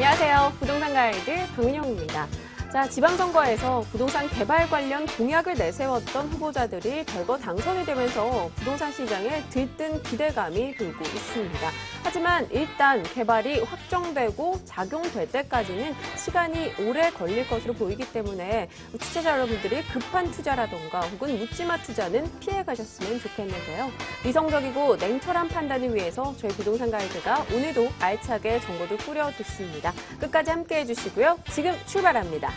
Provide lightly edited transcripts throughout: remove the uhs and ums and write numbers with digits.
안녕하세요. 부동산 가이드 박민영입니다. 자, 지방선거에서 부동산 개발 관련 공약을 내세웠던 후보자들이 대거 당선이 되면서 부동산 시장에 들뜬 기대감이 돌고 있습니다. 하지만 일단 개발이 확정되고 작용될 때까지는 시간이 오래 걸릴 것으로 보이기 때문에 투자자 여러분들이 급한 투자라던가 혹은 묻지마 투자는 피해 가셨으면 좋겠는데요. 이성적이고 냉철한 판단을 위해서 저희 부동산 가이드가 오늘도 알차게 정보를 뿌려듣습니다. 끝까지 함께해 주시고요. 지금 출발합니다.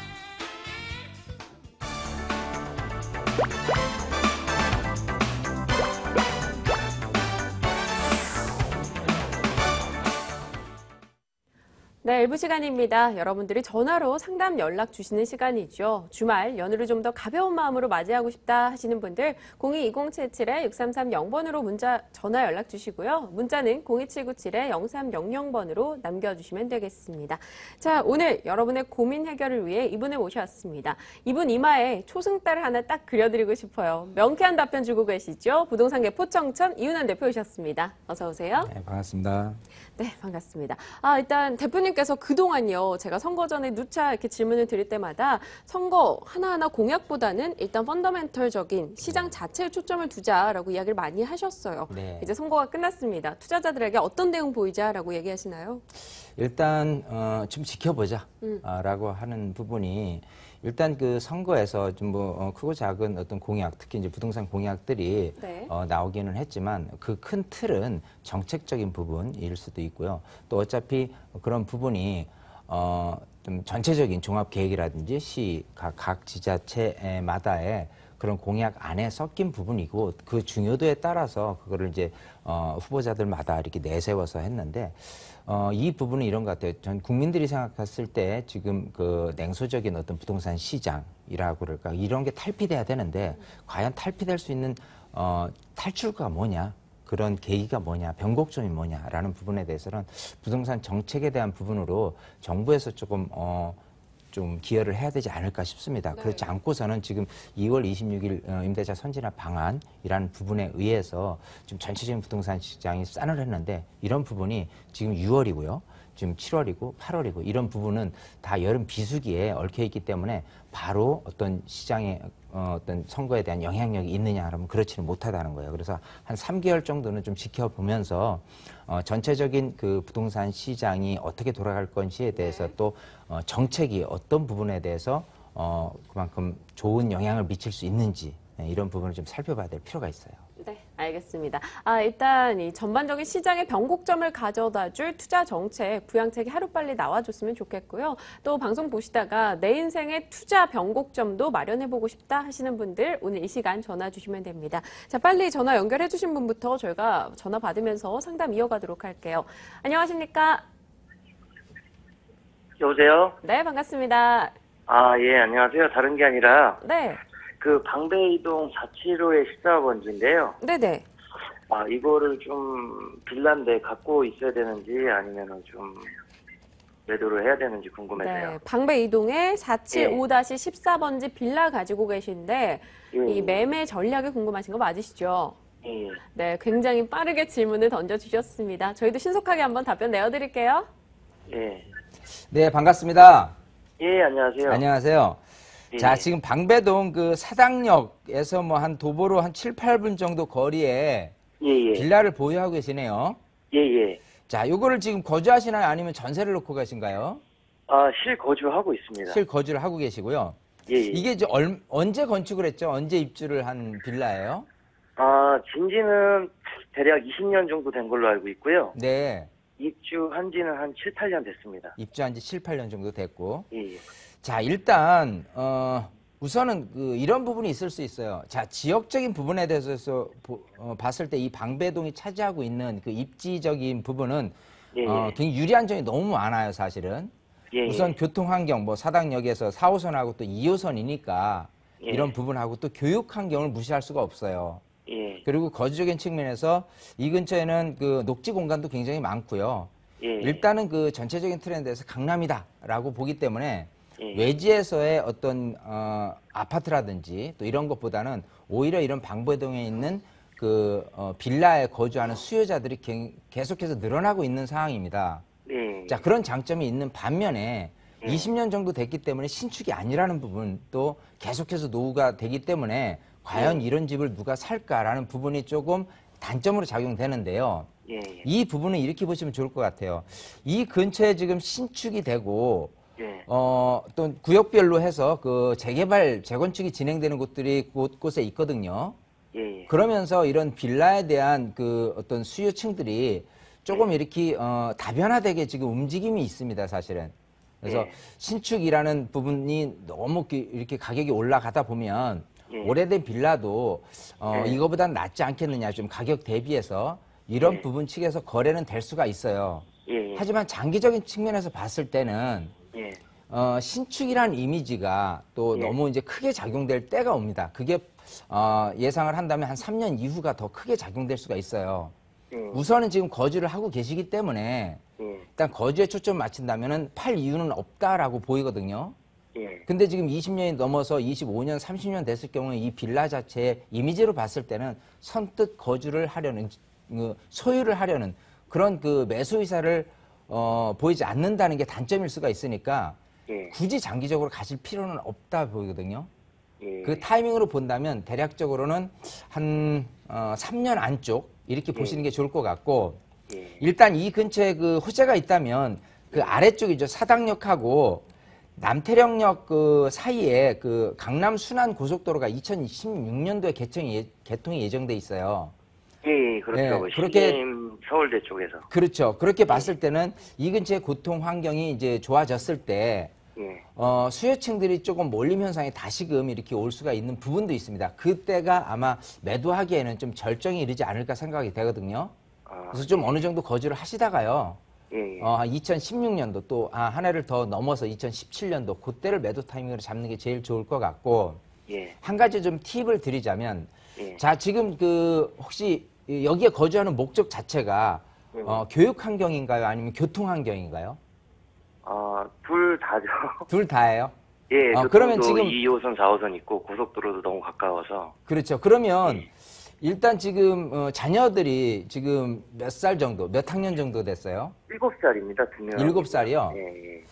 네, 일부 시간입니다. 여러분들이 전화로 상담 연락 주시는 시간이죠. 주말 연휴를 좀 더 가벼운 마음으로 맞이하고 싶다 하시는 분들 022077-6330번으로 전화 연락 주시고요. 문자는 02797-0300번으로 남겨주시면 되겠습니다. 자, 오늘 여러분의 고민 해결을 위해 이분을 모셨습니다. 이분 이마에 초승달 하나 딱 그려드리고 싶어요. 명쾌한 답변 주고 계시죠. 부동산계 포청천 이윤환 대표 오셨습니다. 어서 오세요. 네, 반갑습니다. 네, 반갑습니다. 일단 대표님께서 그동안요, 제가 선거 전에 누차 이렇게 질문을 드릴 때마다 선거 하나하나 공약보다는 일단 펀더멘털적인 시장 자체에 초점을 두자라고 이야기를 많이 하셨어요. 네. 이제 선거가 끝났습니다. 투자자들에게 어떤 대응 보이자라고 얘기하시나요? 일단 좀 지켜보자라고 하는 부분이 일단 그 선거에서 좀 크고 작은 어떤 공약, 특히 이제 부동산 공약들이 네. 나오기는 했지만 그 큰 틀은 정책적인 부분일 수도 있고요. 또 어차피 그런 부분이 좀 전체적인 종합 계획이라든지 시 각 지자체마다의 그런 공약 안에 섞인 부분이고 그 중요도에 따라서 그거를 이제 후보자들마다 이렇게 내세워서 했는데 이 부분은 이런 것 같아요. 전 국민들이 생각했을 때 지금 그 냉소적인 어떤 부동산 시장이라고 그럴까 이런 게 탈피돼야 되는데 과연 탈피될 수 있는 탈출구가 뭐냐? 그런 계기가 뭐냐, 변곡점이 뭐냐라는 부분에 대해서는 부동산 정책에 대한 부분으로 정부에서 조금 좀 기여를 해야 되지 않을까 싶습니다. 네. 그렇지 않고서는 지금 2월 26일 임대차 선진화 방안이라는 부분에 의해서 좀 전체적인 부동산 시장이 싸늘했는데 이런 부분이 지금 6월이고요. 지금 7월이고 8월이고 이런 부분은 다 여름 비수기에 얽혀 있기 때문에 바로 어떤 시장의 어떤 선거에 대한 영향력이 있느냐 하면 그렇지는 못하다는 거예요. 그래서 한 3개월 정도는 좀 지켜보면서 전체적인 그 부동산 시장이 어떻게 돌아갈 건지에 대해서 또 정책이 어떤 부분에 대해서 그만큼 좋은 영향을 미칠 수 있는지 이런 부분을 좀 살펴봐야 될 필요가 있어요. 네, 알겠습니다. 일단 이 전반적인 시장의 변곡점을 가져다줄 투자 정책, 부양책이 하루빨리 나와줬으면 좋겠고요. 또 방송 보시다가 내 인생의 투자 변곡점도 마련해보고 싶다 하시는 분들 오늘 이 시간 전화 주시면 됩니다. 자, 빨리 전화 연결해 주신 분부터 저희가 전화 받으면서 상담 이어가도록 할게요. 안녕하십니까? 여보세요? 네, 반갑습니다. 예, 안녕하세요. 다른 게 아니라, 네. 그 방배이동 475의 14번지인데요. 네네. 이거를 좀 빌라인데 갖고 있어야 되는지 아니면은 좀 매도를 해야 되는지 궁금해서요. 네, 방배 이동에 475-14번지 빌라 가지고 계신데 이 매매 전략이 궁금하신 거 맞으시죠? 예. 네, 굉장히 빠르게 질문을 던져주셨습니다. 저희도 신속하게 한번 답변 내어드릴게요. 예. 네, 반갑습니다. 예, 안녕하세요. 안녕하세요. 예. 자, 지금 방배동 그 사당역에서 뭐 한 도보로 한 7, 8분 정도 거리에 예. 빌라를 보유하고 계시네요. 예. 자, 요거를 지금 거주하시나요? 아니면 전세를 놓고 가신가요? 실거주하고 있습니다. 실거주를 하고 계시고요. 예. 이게 이제 언제 건축을 했죠? 언제 입주를 한 빌라예요? 진지는 대략 20년 정도 된 걸로 알고 있고요. 네. 입주한 지는 한 7, 8년 됐습니다. 입주한 지 7, 8년 정도 됐고. 예. 자, 일단 우선은 이런 부분이 있을 수 있어요. 자, 지역적인 부분에 대해서 봤을 때 이 방배동이 차지하고 있는 그 입지적인 부분은 굉장히 유리한 점이 너무 많아요, 사실은. 예. 우선 교통 환경, 뭐 사당역에서 4호선하고 또 2호선이니까 이런 부분하고 또 교육 환경을 무시할 수가 없어요. 예. 그리고 거주적인 측면에서 이 근처에는 그 녹지 공간도 굉장히 많고요. 예. 일단은 그 전체적인 트렌드에서 강남이다라고 보기 때문에 예. 외지에서의 어떤 아파트라든지 또 이런 것보다는 오히려 이런 방배동에 있는 빌라에 거주하는 수요자들이 계속해서 늘어나고 있는 상황입니다. 네. 자, 그런 장점이 있는 반면에 20년 정도 됐기 때문에 신축이 아니라는 부분 또 계속해서 노후가 되기 때문에 과연 이런 집을 누가 살까라는 부분이 조금 단점으로 작용되는데요. 예. 이 부분은 이렇게 보시면 좋을 것 같아요. 이 근처에 지금 신축이 되고 예. 또 구역별로 해서 그 재개발, 재건축이 진행되는 곳들이 곳곳에 있거든요. 예. 그러면서 이런 빌라에 대한 그 어떤 수요층들이 조금 이렇게 다변화되게 지금 움직임이 있습니다, 사실은. 그래서 예. 신축이라는 부분이 너무 이렇게 가격이 올라가다 보면 예. 오래된 빌라도 예. 이거보단 낫지 않겠느냐, 좀 가격 대비해서 이런 예. 부분 측에서 거래는 될 수가 있어요. 예. 하지만 장기적인 측면에서 봤을 때는 예. 신축이라는 이미지가 또 예. 너무 이제 크게 작용될 때가 옵니다. 그게 예상을 한다면 한 3년 이후가 더 크게 작용될 수가 있어요. 우선은 지금 거주를 하고 계시기 때문에 일단 거주에 초점을 맞춘다면은 팔 이유는 없다라고 보이거든요. 예. 근데 지금 20년이 넘어서 25년, 30년 됐을 경우에 이 빌라 자체의 이미지로 봤을 때는 선뜻 거주를 하려는, 소유를 하려는 그런 그 매수 의사를 보이지 않는다는 게 단점일 수가 있으니까 예. 굳이 장기적으로 가실 필요는 없다 보이거든요. 예. 그 타이밍으로 본다면 대략적으로는 한 3년 안쪽 이렇게 보시는 게 좋을 것 같고, 예. 일단 이 근처에 그 호재가 있다면 그 아래쪽이죠. 사당역하고 남태령역 그 사이에 그 강남 순환 고속도로가 2016년도에 개통이 예정돼 있어요. 예, 그렇죠. 네, 그렇게- 신림 서울대 쪽에서. 그렇죠. 그렇게 봤을 때는 이 근처의 교통 환경이 이제 좋아졌을 때 예. 수요층들이 조금 몰림 현상이 다시금 이렇게 올 수가 있는 부분도 있습니다. 그때가 아마 매도하기에는 좀 절정이 이르지 않을까 생각이 되거든요. 그래서 좀 어느 정도 거주를 하시다가요. 예. 2016년도 또 한 해를 더 넘어서 2017년도 그때를 매도 타이밍으로 잡는 게 제일 좋을 것 같고, 예. 한 가지 좀 팁을 드리자면, 예. 자, 지금 그 혹시 여기에 거주하는 목적 자체가 교육 환경인가요? 아니면 교통 환경인가요? 둘 다죠. 둘 다예요. 예, 그러면 교통도 지금 2호선, 4호선 있고 고속도로도 너무 가까워서. 그렇죠. 그러면 일단 지금 자녀들이 지금 몇 살 정도, 몇 학년 정도 됐어요? 7살입니다, 두 명. 7살이요? 예, 예.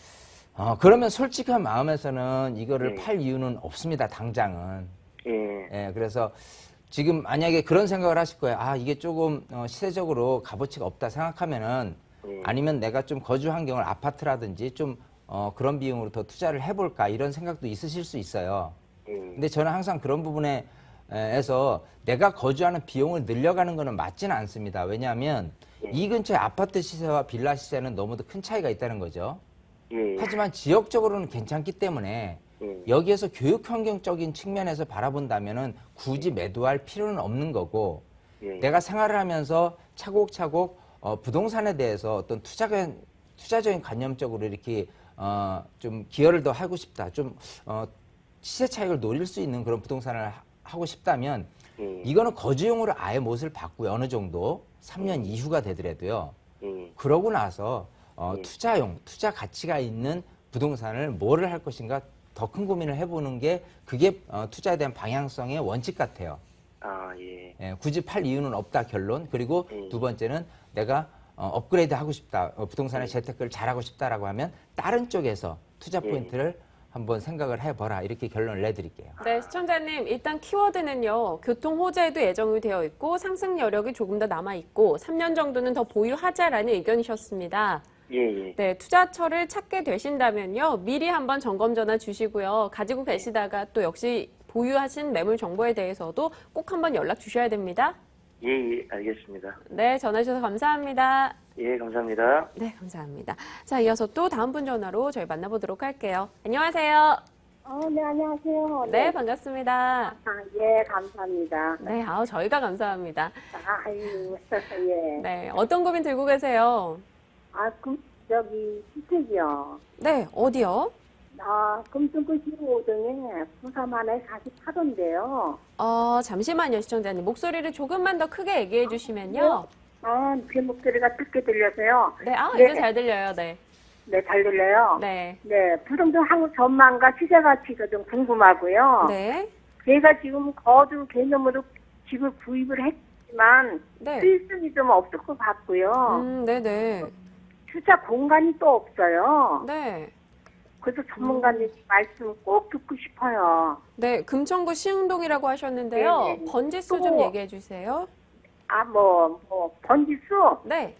그러면 솔직한 마음에서는 이거를 예. 팔 이유는 없습니다, 당장은. 예. 예, 그래서 지금 만약에 그런 생각을 하실 거예요. 이게 조금 시세적으로 값어치가 없다 생각하면은 아니면 내가 좀 거주 환경을 아파트라든지 좀 그런 비용으로 더 투자를 해볼까 이런 생각도 있으실 수 있어요. 근데 저는 항상 그런 부분에서 내가 거주하는 비용을 늘려가는 것은 맞지는 않습니다. 왜냐하면 이 근처의 아파트 시세와 빌라 시세는 너무도 큰 차이가 있다는 거죠. 예. 하지만 지역적으로는 괜찮기 때문에 여기에서 교육 환경적인 측면에서 바라본다면은 굳이 매도할 필요는 없는 거고, 내가 생활을 하면서 차곡차곡 부동산에 대해서 어떤 투자적인 관념적으로 이렇게 좀 기여를 더 하고 싶다, 좀 시세 차익을 노릴 수 있는 그런 부동산을 하고 싶다면 이거는 거주용으로 아예 못을 바꾸요. 어느 정도 3년 이후가 되더라도요. 그러고 나서 투자용, 투자 가치가 있는 부동산을 뭐를 할 것인가 더 큰 고민을 해보는 게 그게 투자에 대한 방향성의 원칙 같아요. 예. 예, 굳이 팔 이유는 없다 결론. 그리고 두 번째는 내가 업그레이드 하고 싶다, 부동산의 재테크를 잘하고 싶다라고 하면 다른 쪽에서 투자 포인트를 한번 생각을 해봐라, 이렇게 결론을 내드릴게요. 네, 시청자님, 일단 키워드는요, 교통 호재도 예정이 되어 있고 상승 여력이 조금 더 남아 있고 3년 정도는 더 보유하자라는 의견이셨습니다. 예. 네, 투자처를 찾게 되신다면요, 미리 한번 점검 전화 주시고요. 가지고 계시다가 또 역시 보유하신 매물 정보에 대해서도 꼭 한번 연락 주셔야 됩니다. 예, 알겠습니다. 네, 전화 주셔서 감사합니다. 예, 감사합니다. 네, 감사합니다. 자, 이어서 또 다음 분 전화로 저희 만나보도록 할게요. 안녕하세요. 네, 안녕하세요. 네, 반갑습니다. 예, 감사합니다. 네, 저희가 감사합니다. 아유, 예. 네, 어떤 고민 들고 계세요? 주택이요. 네, 어디요? 금천구 15동에 93안에 44도인데요. 잠시만요, 시청자님. 목소리를 조금만 더 크게 얘기해 주시면요. 제 목소리가 듣게 들려서요. 네, 네. 이제 잘 들려요, 네. 네, 잘 들려요. 네. 네, 부동산 한국 전망과 시세 가치가 좀 궁금하고요. 네. 제가 지금 거주 개념으로 집을 구입을 했지만 네. 수익성이 좀 없을 것 같고요. 네네. 주차 공간이 또 없어요. 네. 그래서 전문가님 말씀 꼭 듣고 싶어요. 네, 금천구 시흥동이라고 하셨는데요. 네네. 번지수 또- 좀 얘기해 주세요. 번지수 네.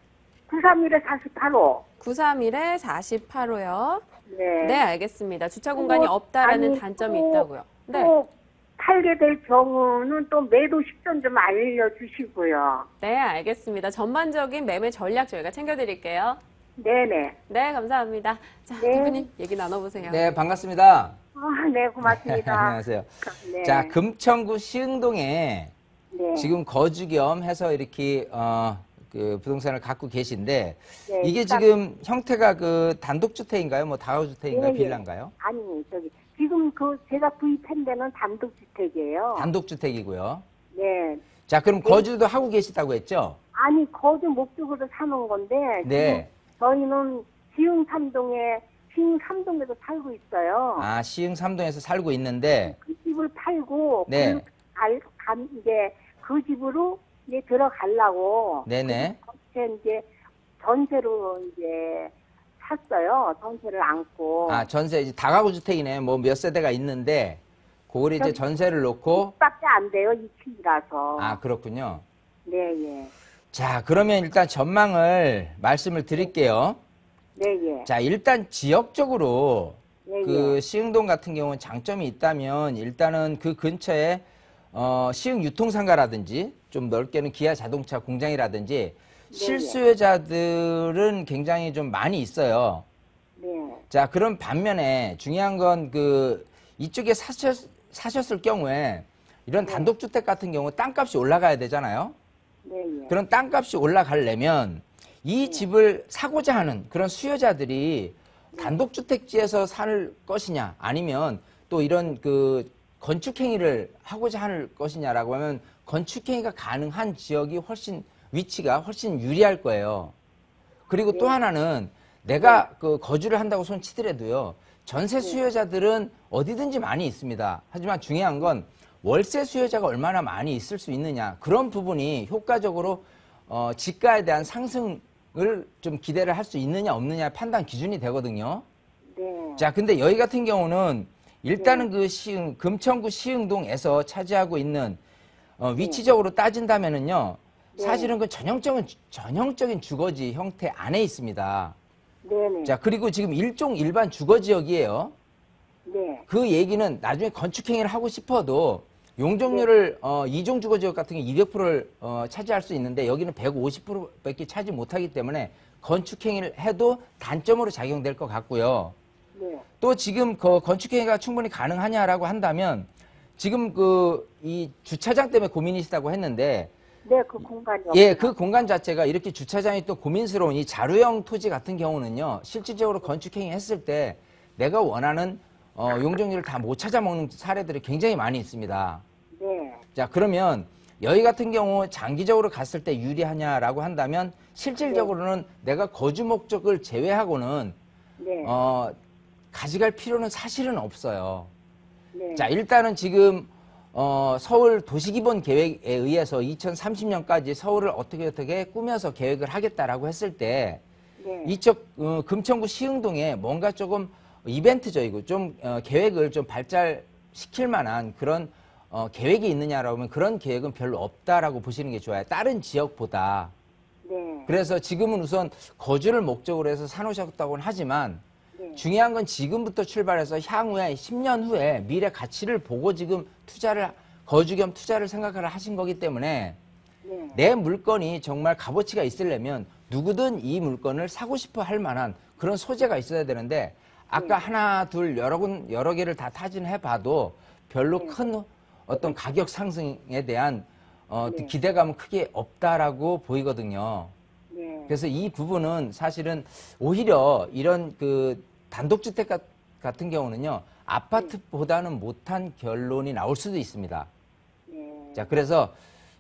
931에 48호. 931에 48호요. 네. 네, 알겠습니다. 주차 공간이 없다라는 아니, 단점이 또- 있다고요. 네. 또 팔게 될 경우는 또 매도 시점 좀 알려주시고요. 네, 알겠습니다. 전반적인 매매 전략 저희가 챙겨드릴게요. 네네. 네, 감사합니다. 자, 네. 대표님 얘기 나눠보세요. 네, 반갑습니다. 네, 고맙습니다. 안녕하세요. 네. 자, 금천구 시흥동에 네. 지금 거주 겸 해서 이렇게 그 부동산을 갖고 계신데 네, 이게 일단- 지금 형태가 그 단독주택인가요? 뭐 다가구주택인가요? 네, 빌라인가요? 아니, 지금 제가 구입한 데는 단독주택이에요. 단독주택이고요. 네. 자, 그럼 거주도 하고 계시다고 했죠? 아니, 거주 목적으로 사는 건데, 네. 지금 저희는 시흥 3동에도 살고 있어요. 아, 시흥 3동에서 살고 있는데 그 집을 팔고, 네. 이제 그 집으로 이제 들어가려고. 네네. 이제 전세로 이제 샀어요. 전세를 안고. 아, 전세 이제 다가구주택이네. 뭐 몇 세대가 있는데 그걸 이제 저기- 전세를 놓고 밖에 안 돼요. 2층이라서. 아, 그렇군요. 네, 예. 자, 그러면 일단 전망을 말씀을 드릴게요. 네, 예. 자, 일단 지역적으로 예, 그 예. 시흥동 같은 경우는 장점이 있다면 일단은 그 근처에 시흥 유통상가라든지 좀 넓게는 기아 자동차 공장이라든지 실수요자들은 굉장히 좀 많이 있어요. 네. 자, 그런 반면에 중요한 건 그 이쪽에 사셨을 경우에 이런 단독주택 같은 경우 땅값이 올라가야 되잖아요. 네, 예. 그런 땅값이 올라가려면 이 집을 사고자 하는 그런 수요자들이 단독주택지에서 살 것이냐 아니면 또 이런 그 건축행위를 하고자 할 것이냐라고 하면 건축행위가 가능한 지역이 위치가 훨씬 유리할 거예요. 그리고 또 하나는 내가 그 거주를 한다고 손치더라도요. 전세 수요자들은 어디든지 많이 있습니다. 하지만 중요한 건 월세 수요자가 얼마나 많이 있을 수 있느냐. 그런 부분이 효과적으로 지가에 대한 상승을 좀 기대를 할 수 있느냐 없느냐 판단 기준이 되거든요. 네. 자, 근데 여기 같은 경우는 일단은 그 금천구 시흥동에서 차지하고 있는 위치적으로 따진다면은요. 사실은 그 전형적인 주거지 형태 안에 있습니다. 네네. 자, 그리고 지금 일종 일반 주거지역이에요. 네. 그 얘기는 나중에 건축행위를 하고 싶어도 용적률을 이종 주거지역 같은 게 200%를 차지할 수 있는데 여기는 150%밖에 차지 못하기 때문에 건축행위를 해도 단점으로 작용될 것 같고요. 네. 또 지금 그 건축행위가 충분히 가능하냐라고 한다면 지금 이 주차장 때문에 고민이시다고 했는데 네, 그 공간이 예, 없어요. 그 공간 자체가 이렇게 주차장이 또 고민스러운 이 자루형 토지 같은 경우는요, 실질적으로 건축행위 했을 때 내가 원하는 용적률을 다 못 찾아먹는 사례들이 굉장히 많이 있습니다. 네. 자, 그러면 여기 같은 경우 장기적으로 갔을 때 유리하냐라고 한다면 실질적으로는 내가 거주 목적을 제외하고는 네. 가져갈 필요는 사실은 없어요. 네. 자, 일단은 지금 서울 도시기본 계획에 의해서 2030년까지 서울을 어떻게 꾸며서 계획을 하겠다라고 했을 때 네. 이쪽 금천구 시흥동에 뭔가 조금 이벤트적이고 좀 계획을 좀 발달시킬 만한 그런 계획이 있느냐라고 하면 그런 계획은 별로 없다라고 보시는 게 좋아요. 다른 지역보다. 네. 그래서 지금은 우선 거주를 목적으로 해서 사놓으셨다고는 하지만 네. 중요한 건 지금부터 출발해서 향후에 10년 후에 미래 가치를 보고 지금 거주 겸 투자를 생각을 하신 거기 때문에 네. 내 물건이 정말 값어치가 있으려면 누구든 이 물건을 사고 싶어 할 만한 그런 소재가 있어야 되는데 아까 하나, 둘, 여러 개를 다 타진해 봐도 별로 큰 어떤 가격 상승에 대한 기대감은 크게 없다라고 보이거든요. 네. 그래서 이 부분은 사실은 오히려 이런 그 단독주택 같은 경우는요, 아파트보다는 못한 결론이 나올 수도 있습니다. 네. 자, 그래서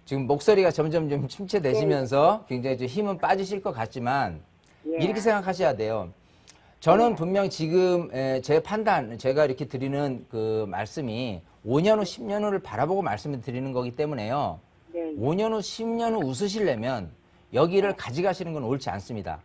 지금 목소리가 점점 좀 침체되시면서 굉장히 좀 힘은 빠지실 것 같지만 예. 이렇게 생각하셔야 돼요. 저는 분명 지금 제 판단, 제가 이렇게 드리는 그 말씀이 5년 후, 10년 후를 바라보고 말씀을 드리는 거기 때문에요. 네. 5년 후, 10년 후 웃으시려면 여기를 가져가시는 건 옳지 않습니다.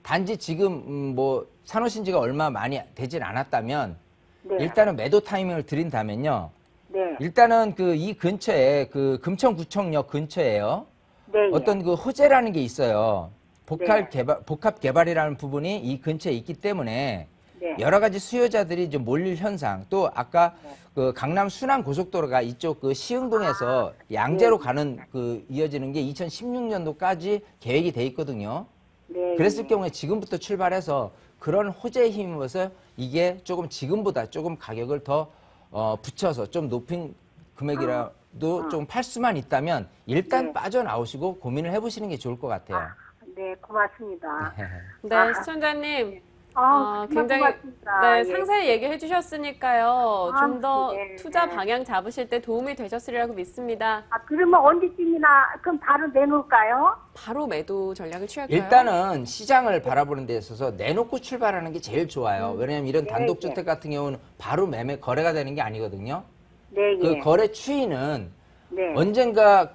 단지 지금 뭐 사놓으신 지가 얼마 많이 되진 않았다면 네. 일단은 매도 타이밍을 드린다면요. 네. 일단은 그 이 근처에 그 금천구청역 근처에요. 네. 어떤 그 호재라는 게 있어요. 네. 복합 개발이라는 부분이 이 근처에 있기 때문에 네. 여러 가지 수요자들이 좀 몰릴 현상, 또 아까 네. 그 강남 순환 고속도로가 이쪽 그 시흥동에서 양재로 가는 그 이어지는 게 2016년도까지 계획이 돼 있거든요. 네. 그랬을 경우에 지금부터 출발해서 그런 호재에 힘입어서 이게 조금 지금보다 조금 가격을 더 붙여서 좀 높은 금액이라도 좀 팔 수만 있다면 일단 네. 빠져나오시고 고민을 해보시는 게 좋을 것 같아요. 네, 고맙습니다. 네, 시청자님. 굉장히 고맙습니다. 네, 예. 상세히 얘기해 주셨으니까요. 아, 좀 더 네, 투자 네. 방향 잡으실 때 도움이 되셨으리라고 믿습니다. 그러면 언제쯤이나 그럼 바로 내놓을까요? 바로 매도 전략을 취할까요? 일단은 시장을 바라보는 데 있어서 내놓고 출발하는 게 제일 좋아요. 왜냐하면 이런 네, 단독주택 같은 경우는 바로 거래가 되는 게 아니거든요. 네, 그 예. 거래 추이는 네. 언젠가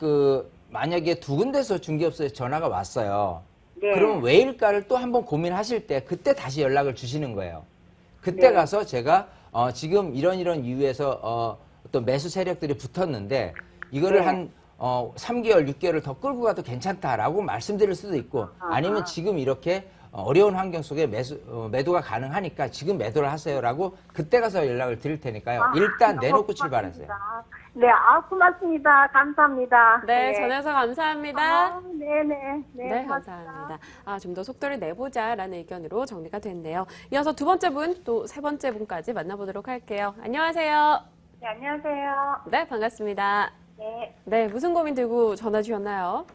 만약에 두 군데서 중개업소에 전화가 왔어요. 네. 그러면 왜일까를 또 한번 고민하실 때 그때 다시 연락을 주시는 거예요. 그때 네. 가서 제가 지금 이런 이유에서 어떤 매수 세력들이 붙었는데 이거를 네. 한 3개월, 6개월을 더 끌고 가도 괜찮다라고 말씀드릴 수도 있고 아니면 지금 이렇게 어려운 환경 속에 매도가 가능하니까 지금 매도를 하세요라고 그때 가서 연락을 드릴 테니까요. 일단 너무 내놓고 고맙습니다. 출발하세요. 네, 고맙습니다. 감사합니다. 네, 전해서 감사합니다. 네네. 네, 고맙습니다. 감사합니다. 좀 더 속도를 내보자라는 의견으로 정리가 됐네요. 이어서 두 번째 분, 또 세 번째 분까지 만나보도록 할게요. 안녕하세요. 네, 안녕하세요. 네, 반갑습니다. 네, 네, 무슨 고민 들고 전화 주셨나요?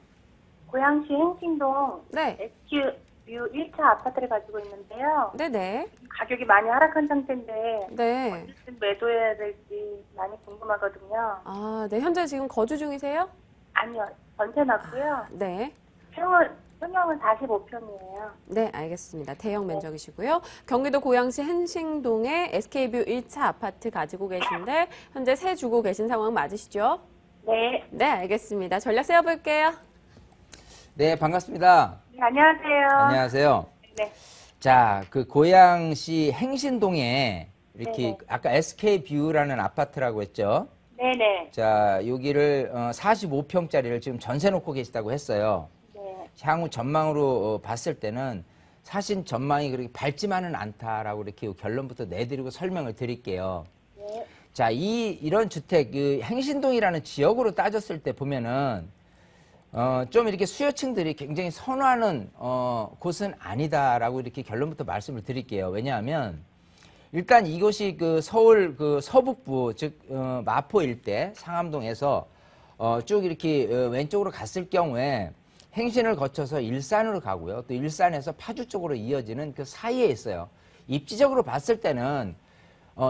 고양시 행신동 네, SQ뷰 1차 아파트를 가지고 있는데요. 네네. 가격이 많이 하락한 상태인데 네. 언제쯤 매도해야 될지 많이 궁금하거든요. 네, 현재 지금 거주 중이세요? 아니요, 전세 났고요. 네. 평형은 45평이에요. 네, 알겠습니다. 대형 면적이시고요. 경기도 고양시 행신동에 SK뷰 1차 아파트 가지고 계신데 현재 세 주고 계신 상황 맞으시죠? 네, 네, 알겠습니다. 전략 세워볼게요. 네, 반갑습니다. 네, 안녕하세요. 안녕하세요. 네, 자, 그 고양시 행신동에 이렇게 네네. 아까 SK뷰라는 아파트라고 했죠. 네네. 자, 여기를 45평짜리를 지금 전세 놓고 계시다고 했어요. 네, 향후 전망으로 봤을 때는 사실 전망이 그렇게 밝지만은 않다라고 이렇게 결론부터 내드리고 설명을 드릴게요. 네, 자, 이런 주택, 그 행신동이라는 지역으로 따졌을 때 보면은 좀 이렇게 수요층들이 굉장히 선호하는 곳은 아니다라고 이렇게 결론부터 말씀을 드릴게요. 왜냐하면 일단 이곳이 그 서울 그 서북부 즉 마포 일대 상암동에서 쭉 이렇게 왼쪽으로 갔을 경우에 행신을 거쳐서 일산으로 가고요. 또 일산에서 파주 쪽으로 이어지는 그 사이에 있어요. 입지적으로 봤을 때는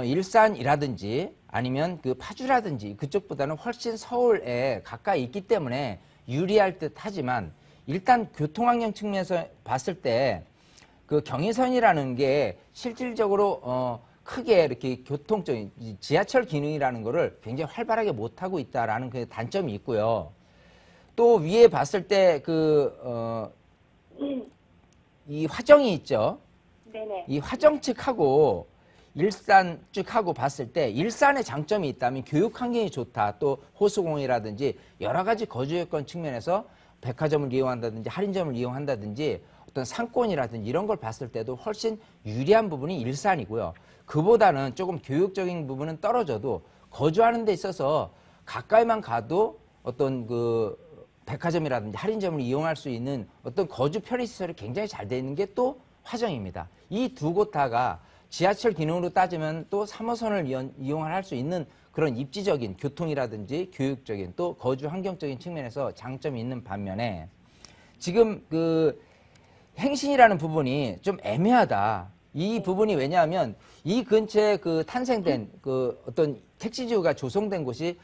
일산이라든지 아니면 그 파주라든지 그쪽보다는 훨씬 서울에 가까이 있기 때문에 유리할 듯 하지만 일단 교통환경 측면에서 봤을 때 그 경의선이라는 게 실질적으로 크게 이렇게 교통적인 지하철 기능이라는 거를 굉장히 활발하게 못하고 있다라는 그 단점이 있고요. 또 위에 봤을 때 이 화정이 있죠. 네네. 이 화정 측하고 일산 쪽하고 봤을 때 일산의 장점이 있다면 교육 환경이 좋다. 또 호수공이라든지 여러 가지 거주 여건 측면에서 백화점을 이용한다든지 할인점을 이용한다든지 어떤 상권이라든지 이런 걸 봤을 때도 훨씬 유리한 부분이 일산이고요. 그보다는 조금 교육적인 부분은 떨어져도 거주하는 데 있어서 가까이만 가도 어떤 그 백화점이라든지 할인점을 이용할 수 있는 어떤 거주 편의시설이 굉장히 잘 돼 있는 게 또 화정입니다. 이 두 곳 다가 지하철 기능으로 따지면 또 3호선을 이용할 수 있는 그런 입지적인 교통이라든지 교육적인 또 거주 환경적인 측면에서 장점이 있는 반면에 지금 그 행신이라는 부분이 좀 애매하다. 이 부분이 왜냐하면 이 근처에 그 탄생된 그 어떤 택지지구가 조성된 곳이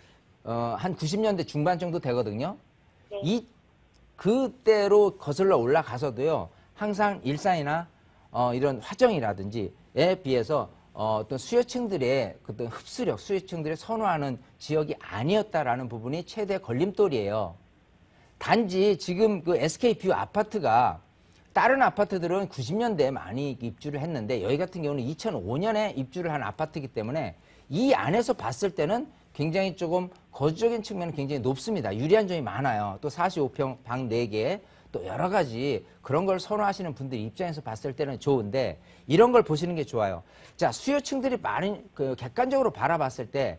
한 90년대 중반 정도 되거든요. 네. 이 그때로 거슬러 올라가서도요. 항상 일산이나 이런 화정이라든지에 비해서 어떤 수요층들의 어떤 흡수력, 수요층들의 선호하는 지역이 아니었다라는 부분이 최대 걸림돌이에요. 단지 지금 그 SK뷰 아파트가 다른 아파트들은 90년대에 많이 입주를 했는데 여기 같은 경우는 2005년에 입주를 한 아파트이기 때문에 이 안에서 봤을 때는 굉장히 조금 거주적인 측면은 굉장히 높습니다. 유리한 점이 많아요. 또 45평 방 4개, 또 여러 가지 그런 걸 선호하시는 분들 입장에서 봤을 때는 좋은데 이런 걸 보시는 게 좋아요. 자, 수요층들이 많이 객관적으로 바라봤을 때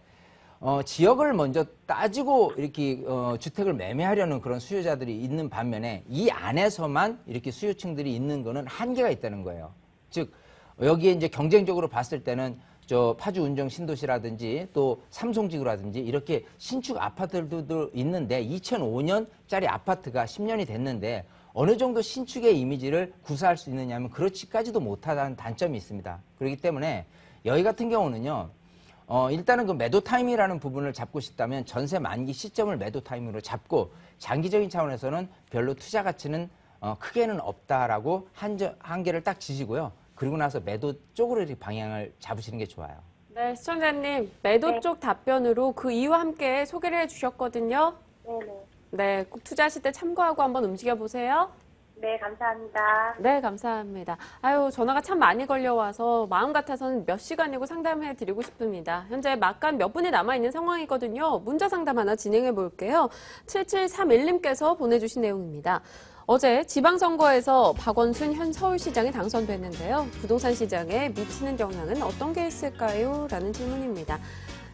지역을 먼저 따지고 이렇게 주택을 매매하려는 그런 수요자들이 있는 반면에 이 안에서만 이렇게 수요층들이 있는 거는 한계가 있다는 거예요. 즉 여기에 이제 경쟁적으로 봤을 때는 저 파주 운정 신도시라든지 또 삼성지구라든지 이렇게 신축 아파트들도 있는데 2005년짜리 아파트가 10년이 됐는데 어느 정도 신축의 이미지를 구사할 수 있느냐면 그렇지까지도 못하다는 단점이 있습니다. 그렇기 때문에 여기 같은 경우는요. 일단은 그 매도 타임이라는 부분을 잡고 싶다면 전세 만기 시점을 매도 타임으로 잡고 장기적인 차원에서는 별로 투자 가치는 크게는 없다라고 한계를 딱 지시고요. 그리고 나서 매도 쪽으로 이렇게 방향을 잡으시는 게 좋아요. 네, 시청자님, 매도 쪽 답변으로 그 이유와 함께 소개를 해주셨거든요. 네네. 네, 꼭 투자하실 때 참고하고 한번 움직여보세요. 네, 감사합니다. 네, 감사합니다. 아유, 전화가 참 많이 걸려와서 마음 같아서는 몇 시간이고 상담해 드리고 싶습니다. 현재 막간 몇 분이 남아있는 상황이거든요. 문자 상담 하나 진행해 볼게요. 7731님께서 보내주신 내용입니다. 어제 지방선거에서 박원순 현 서울시장이 당선됐는데요. 부동산 시장에 미치는 영향은 어떤 게 있을까요? 라는 질문입니다.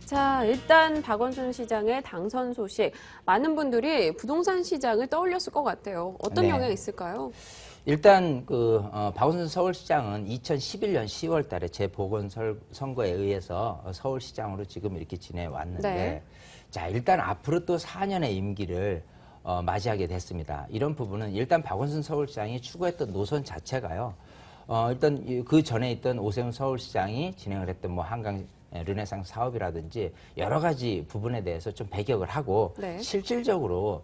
자, 일단 박원순 시장의 당선 소식, 많은 분들이 부동산 시장을 떠올렸을 것 같아요. 어떤 네. 영향이 있을까요? 일단 박원순 서울시장은 2011년 10월 달에 재보궐선거에 의해서 서울시장으로 지금 이렇게 지내왔는데 네. 자, 일단 앞으로 또 4년의 임기를 맞이하게 됐습니다. 이런 부분은 일단 박원순 서울시장이 추구했던 노선 자체가요. 일단 그 전에 있던 오세훈 서울시장이 진행을 했던 뭐 한강 르네상스 사업이라든지 여러 가지 부분에 대해서 좀 배격을 하고 네. 실질적으로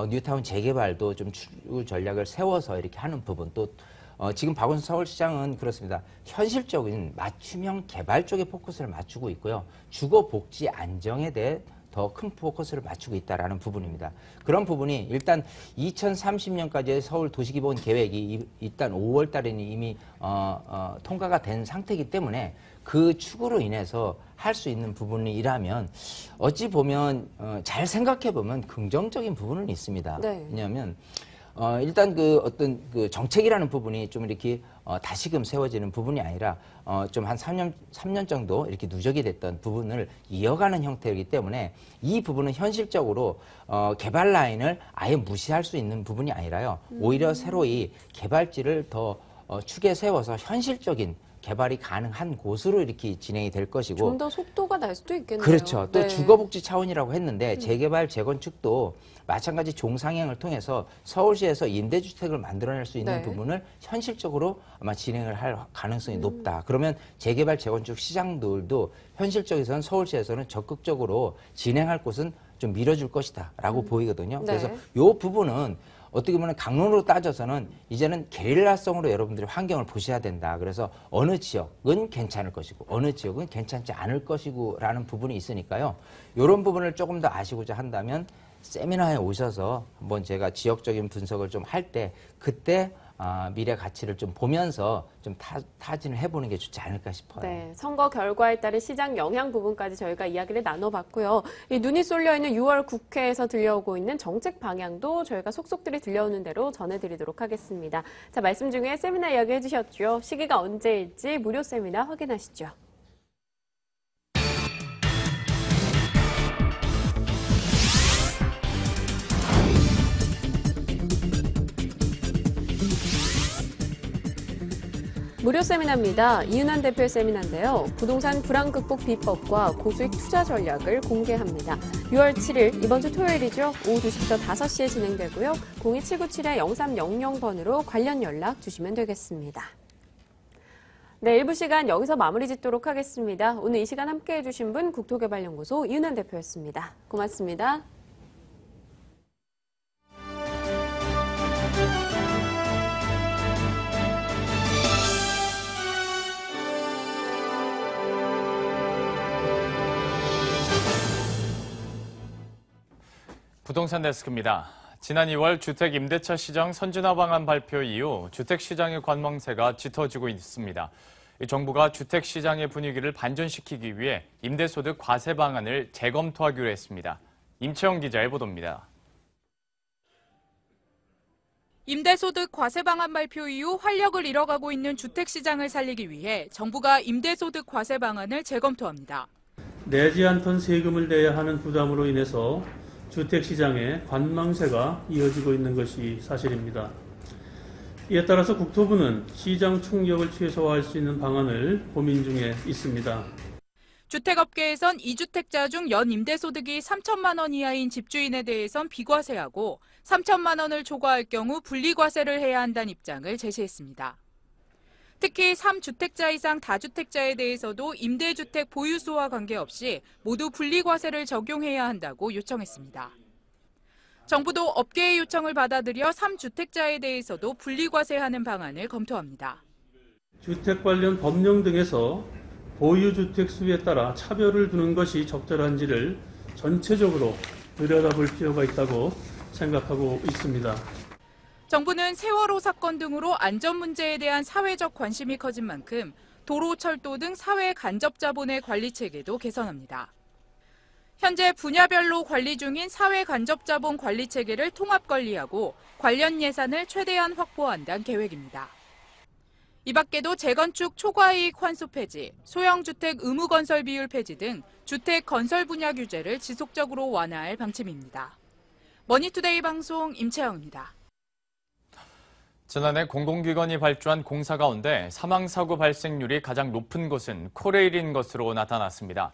뉴타운 재개발도 좀 추구 전략을 세워서 이렇게 하는 부분 또 지금 박원순 서울시장은 그렇습니다. 현실적인 맞춤형 개발 쪽에 포커스를 맞추고 있고요. 주거 복지 안정에 대해 더 큰 포커스를 맞추고 있다라는 부분입니다. 그런 부분이 일단 2030년까지의 서울 도시기본 계획이 일단 5월 달에는 이미 통과가 된 상태이기 때문에 그 추구로 인해서 할 수 있는 부분이라면 어찌 보면 잘 생각해 보면 긍정적인 부분은 있습니다. 네. 왜냐하면 일단 그 어떤 그 정책이라는 부분이 좀 이렇게 다시금 세워지는 부분이 아니라 좀 한 3년 정도 이렇게 누적이 됐던 부분을 이어가는 형태이기 때문에 이 부분은 현실적으로 개발 라인을 아예 무시할 수 있는 부분이 아니라요. 오히려 새로이 개발지를 더 축에 세워서 현실적인 개발이 가능한 곳으로 이렇게 진행이 될 것이고 좀 더 속도가 날 수도 있겠네요. 그렇죠. 또 네. 주거복지 차원이라고 했는데 재개발, 재건축도 마찬가지 종상향을 통해서 서울시에서 임대주택을 만들어낼 수 있는 네. 부분을 현실적으로 아마 진행을 할 가능성이 높다. 그러면 재개발, 재건축 시장들도 현실적에서는 서울시에서는 적극적으로 진행할 곳은 좀 밀어줄 것이다 라고 보이거든요. 네. 그래서 이 부분은 어떻게 보면 강론으로 따져서는 이제는 게릴라성으로 여러분들이 환경을 보셔야 된다. 그래서 어느 지역은 괜찮을 것이고 어느 지역은 괜찮지 않을 것이고 라는 부분이 있으니까요. 이런 부분을 조금 더 아시고자 한다면 세미나에 오셔서 한번 제가 지역적인 분석을 좀 할 때 그때 미래 가치를 좀 보면서 좀 타진을 해보는 게 좋지 않을까 싶어요. 네, 선거 결과에 따른 시장 영향 부분까지 저희가 이야기를 나눠봤고요. 이 눈이 쏠려있는 6월 국회에서 들려오고 있는 정책 방향도 저희가 속속들이 들려오는 대로 전해드리도록 하겠습니다. 자, 말씀 중에 세미나 이야기 해주셨죠. 시기가 언제일지 무료 세미나 확인하시죠. 무료 세미나입니다. 이은한 대표의 세미나인데요. 부동산 불안 극복 비법과 고수익 투자 전략을 공개합니다. 6월 7일 이번 주 토요일이죠. 오후 2시부터 5시에 진행되고요. 02797-0300번으로 관련 연락 주시면 되겠습니다. 네, 일부 시간 여기서 마무리 짓도록 하겠습니다. 오늘 이 시간 함께해 주신 분 국토개발연구소 이은한 대표였습니다. 고맙습니다. 부동산 데스크입니다. 지난 2월 주택 임대차 시장 선진화 방안 발표 이후 주택 시장의 관망세가 짙어지고 있습니다. 정부가 주택 시장의 분위기를 반전시키기 위해 임대소득 과세 방안을 재검토하기로 했습니다. 임채영 기자의 보도입니다. 임대소득 과세 방안 발표 이후 활력을 잃어가고 있는 주택 시장을 살리기 위해 정부가 임대소득 과세 방안을 재검토합니다. 내지 않던 세금을 내야 하는 부담으로 인해서 주택시장에 관망세가 이어지고 있는 것이 사실입니다. 이에 따라서 국토부는 시장 충격을 최소화할 수 있는 방안을 고민 중에 있습니다. 주택업계에선 2주택자 중 연 임대소득이 3천만 원 이하인 집주인에 대해선 비과세하고 3천만 원을 초과할 경우 분리과세를 해야 한다는 입장을 제시했습니다. 특히 3주택자 이상 다주택자에 대해서도 임대주택 보유수와 관계없이 모두 분리과세를 적용해야 한다고 요청했습니다. 정부도 업계의 요청을 받아들여 3주택자에 대해서도 분리과세하는 방안을 검토합니다. 주택 관련 법령 등에서 보유주택 수에 따라 차별을 두는 것이 적절한지를 전체적으로 들여다볼 필요가 있다고 생각하고 있습니다. 정부는 세월호 사건 등으로 안전 문제에 대한 사회적 관심이 커진 만큼 도로, 철도 등 사회 간접 자본의 관리 체계도 개선합니다. 현재 분야별로 관리 중인 사회 간접 자본 관리 체계를 통합 관리하고 관련 예산을 최대한 확보한다는 계획입니다. 이 밖에도 재건축 초과이익 환수 폐지, 소형주택 의무 건설 비율 폐지 등 주택 건설 분야 규제를 지속적으로 완화할 방침입니다. 머니투데이 방송 임채영입니다. 지난해 공공기관이 발주한 공사 가운데 사망사고 발생률이 가장 높은 곳은 코레일인 것으로 나타났습니다.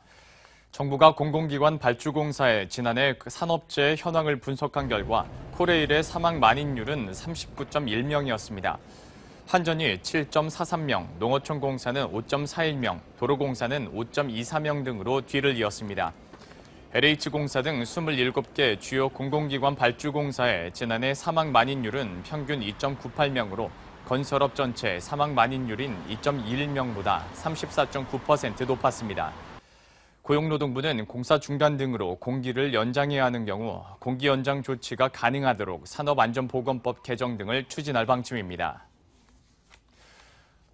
정부가 공공기관 발주공사에 지난해 산업재해 현황을 분석한 결과 코레일의 사망 만인율은 39.1명이었습니다. 한전이 7.43명, 농어촌공사는 5.41명, 도로공사는 5.24명 등으로 뒤를 이었습니다. LH공사 등 27개 주요 공공기관 발주공사의 지난해 사망 만인율은 평균 2.98명으로 건설업 전체 사망 만인율인 2.21명보다 34.9% 높았습니다. 고용노동부는 공사 중단 등으로 공기를 연장해야 하는 경우 공기 연장 조치가 가능하도록 산업안전보건법 개정 등을 추진할 방침입니다.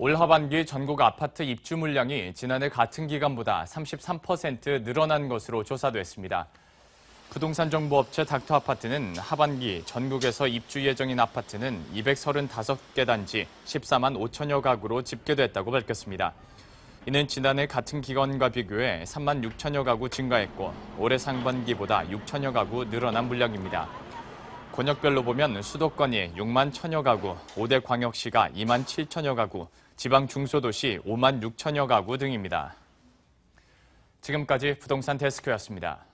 올 하반기 전국 아파트 입주 물량이 지난해 같은 기간보다 33% 늘어난 것으로 조사됐습니다. 부동산 정보 업체 닥터아파트는 하반기 전국에서 입주 예정인 아파트는 235개 단지 14만 5천여 가구로 집계됐다고 밝혔습니다. 이는 지난해 같은 기간과 비교해 3만 6천여 가구 증가했고 올해 상반기보다 6천여 가구 늘어난 물량입니다. 권역별로 보면 수도권이 6만 1천여 가구, 5대 광역시가 2만 7천여 가구, 지방 중소도시 5만 6천여 가구 등입니다. 지금까지 부동산 데스크였습니다.